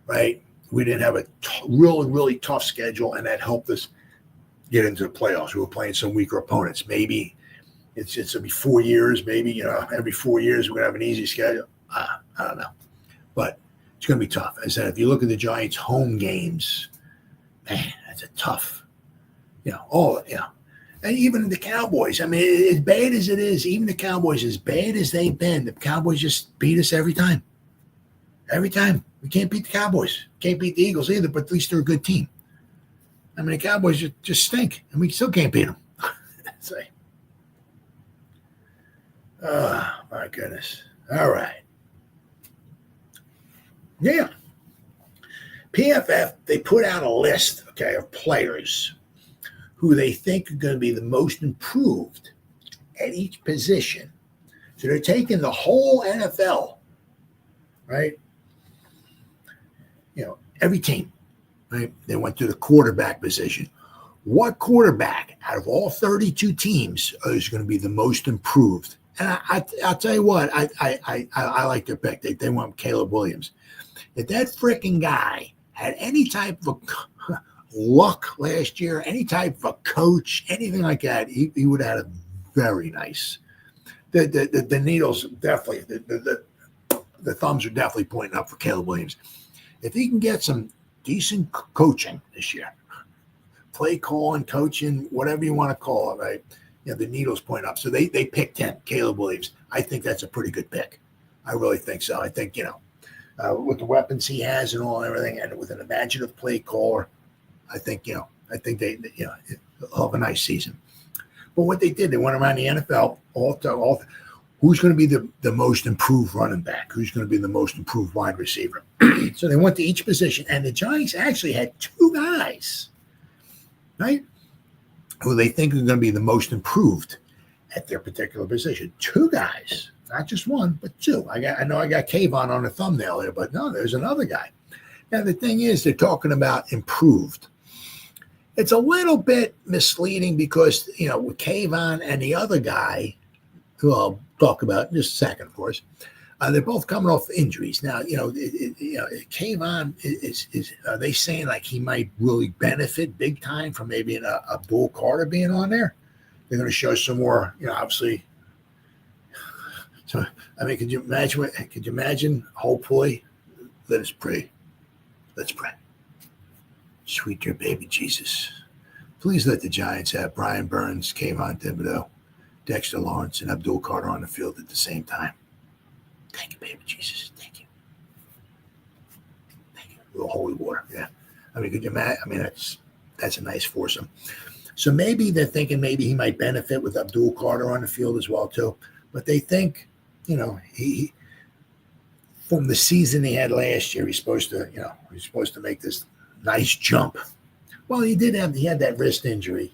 right? We didn't have a really, really tough schedule, and that helped us get into the playoffs. We were playing some weaker opponents. Maybe it's going to be 4 years. Maybe, every 4 years we're going to have an easy schedule. I don't know. But it's going to be tough. As I said, if you look at the Giants' home games, man, that's a tough, And even the Cowboys, as bad as it is, even the Cowboys, as bad as they've been, the Cowboys just beat us every time. Every time. We can't beat the Cowboys. Can't beat the Eagles either, but at least they're a good team. The Cowboys just stink, and we still can't beat them. Oh, my goodness. All right. Yeah. PFF, they put out a list, of players who they think are going to be the most improved at each position. So they're taking the whole NFL, right? Every team, right? They went to the quarterback position. What quarterback out of all 32 teams is going to be the most improved? And I'll tell you what, I like their pick. They went Caleb Williams. If that freaking guy had any type of luck last year, any type of a coach, anything like that, he would have had a very nice. The needles definitely, the thumbs are definitely pointing up for Caleb Williams. If he can get some decent coaching this year, play calling, coaching, whatever you want to call it, right? The needles point up. So they picked him, Caleb Williams. I think that's a pretty good pick. I really think so. I think, with the weapons he has and all and everything, and with an imaginative play caller, I think they he'll have a nice season. But what they did, they went around the NFL, all who's going to be the most improved running back? Who's going to be the most improved wide receiver? So they went to each position, and the Giants actually had two guys, right, who they think are going to be the most improved at their particular position. Two guys, not just one, but two. I know I got Kayvon on the thumbnail there, but no, there's another guy. Now, the thing is, they're talking about improved. It's a little bit misleading because, with Kayvon and the other guy, who I'll talk about in just a second, of course, they're both coming off injuries. Now, Kayvon is are they saying like he might really benefit big time from maybe an Abdul Carter being on there? They're going to show some more, obviously. So, I mean, could you imagine, hopefully, let us pray. Let's pray. Sweet dear baby Jesus, please let the Giants have Brian Burns, Kayvon Thibodeau, Dexter Lawrence, and Abdul Carter on the field at the same time. Thank you, baby Jesus. Thank you. Thank you. A little holy water. Yeah. I mean, could you imagine? I mean, that's a nice foursome. So maybe they're thinking maybe he might benefit with Abdul Carter on the field as well, too. But they think, he from the season he had last year, he's supposed to make this nice jump. Well, he had that wrist injury,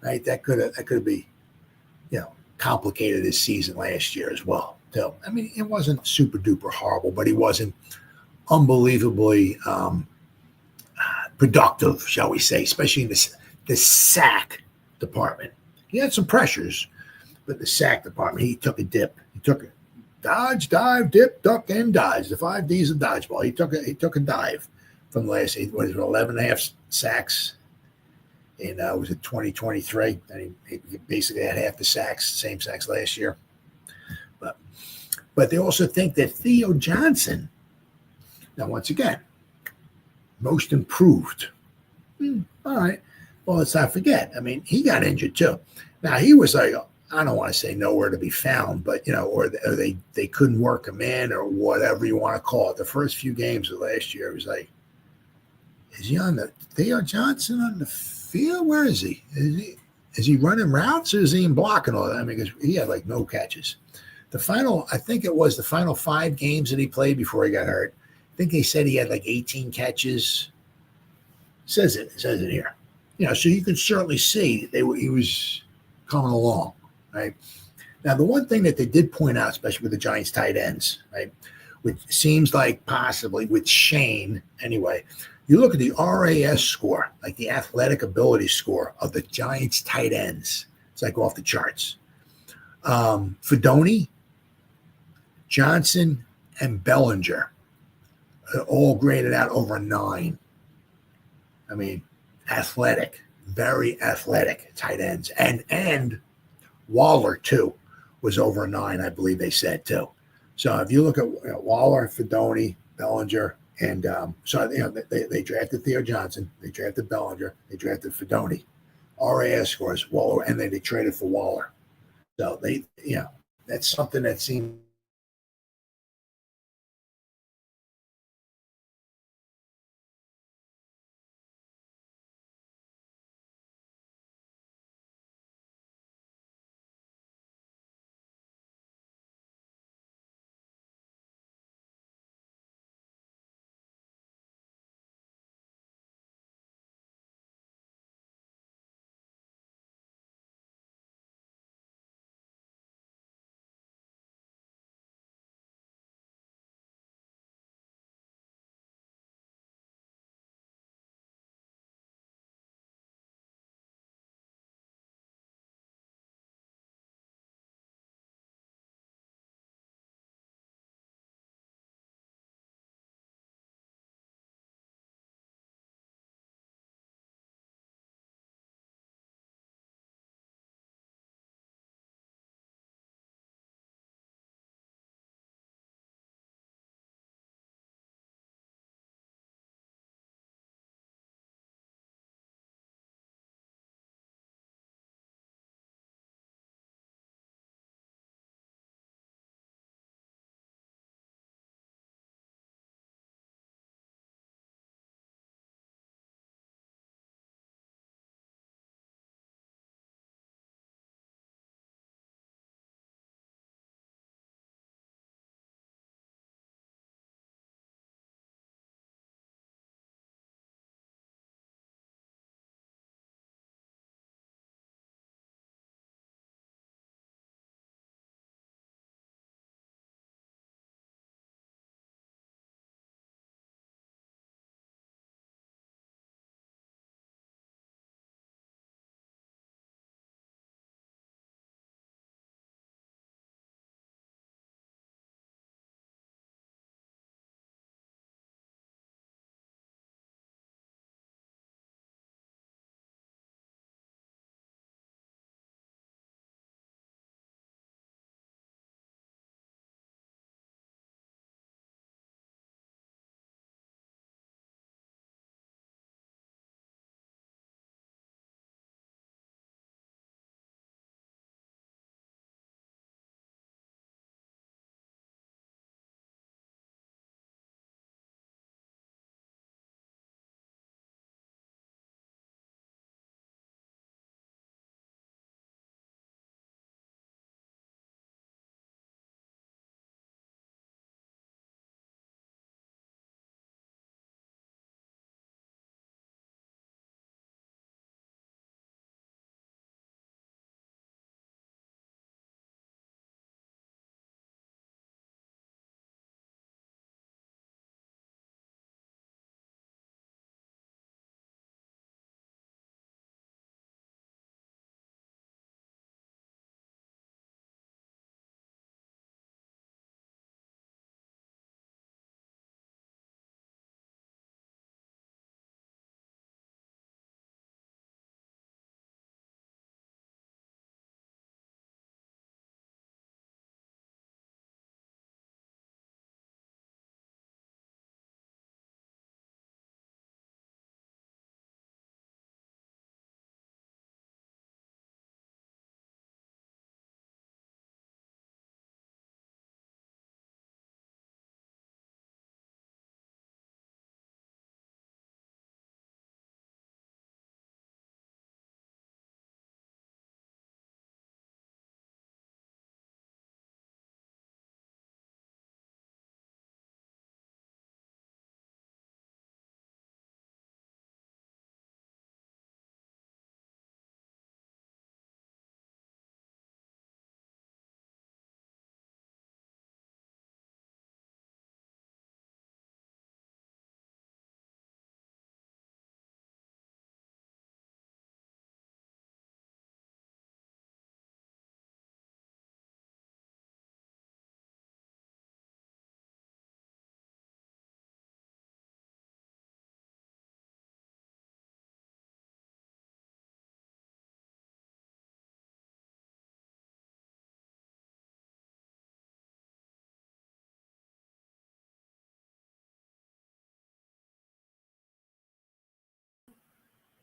right? That could be, complicated his season last year as well. So, I mean, it wasn't super duper horrible, but he wasn't unbelievably productive, shall we say, especially in the sack department. He had some pressures, but the sack department, he took a dip. He took a dodge, dive, dip, duck, and dodge. The 5 Ds of dodgeball. He took a dive from last. What is it? 11 and a half sacks. And was it 2023? And he basically had half the sacks, same sacks last year. But they also think that Theo Johnson, now once again, most improved. All right. Well, let's not forget. I mean, he got injured too. Now he was like, I don't want to say nowhere to be found, but or they couldn't work him in or whatever you want to call it. The first few games of last year, it was like, is he on the Theo Johnson on the field? Where is he? Is he running routes or is he in blocking all that? I mean, because he had like no catches. I think it was the final 5 games that he played before he got hurt. I think they said he had like 18 catches. It says it here. So you can certainly see he was coming along, right? Now, the one thing that they did point out, especially with the Giants tight ends, right, which seems like possibly with Shane anyway, you look at the RAS score, like the athletic ability score of the Giants tight ends. It's like off the charts. Fedoni, Johnson, and Bellinger are all graded out over a 9. I mean, athletic, very athletic tight ends. And Waller, too, was over a 9, I believe they said, too. So if you look at Waller, Fedoni, Bellinger, and they drafted Theo Johnson, they drafted Bellinger, they drafted Fedoni. RAS scores, Waller, and then they traded for Waller. So that's something that seems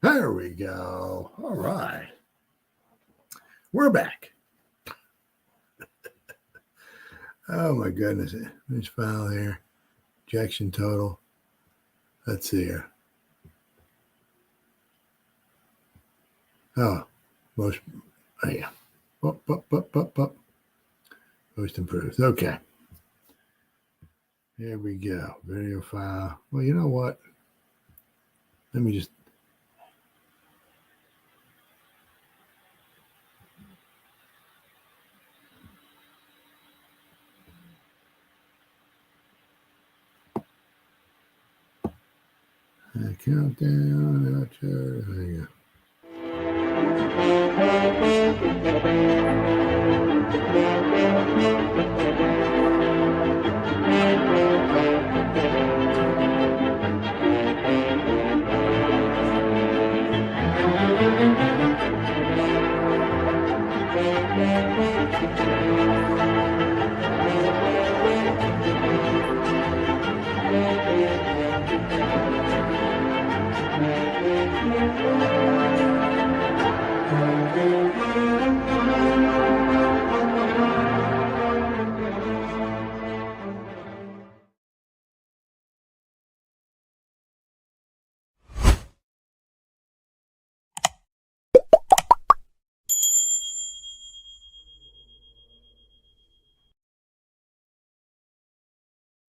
There we go. All right. We're back. Oh, my goodness. This file here. Ejection total. Let's see here. Oh, most. Oh, yeah. Up. Most improved. Okay. Here we go. Video file. Well, you know what? Let me just. Countdown. Outro. There you go.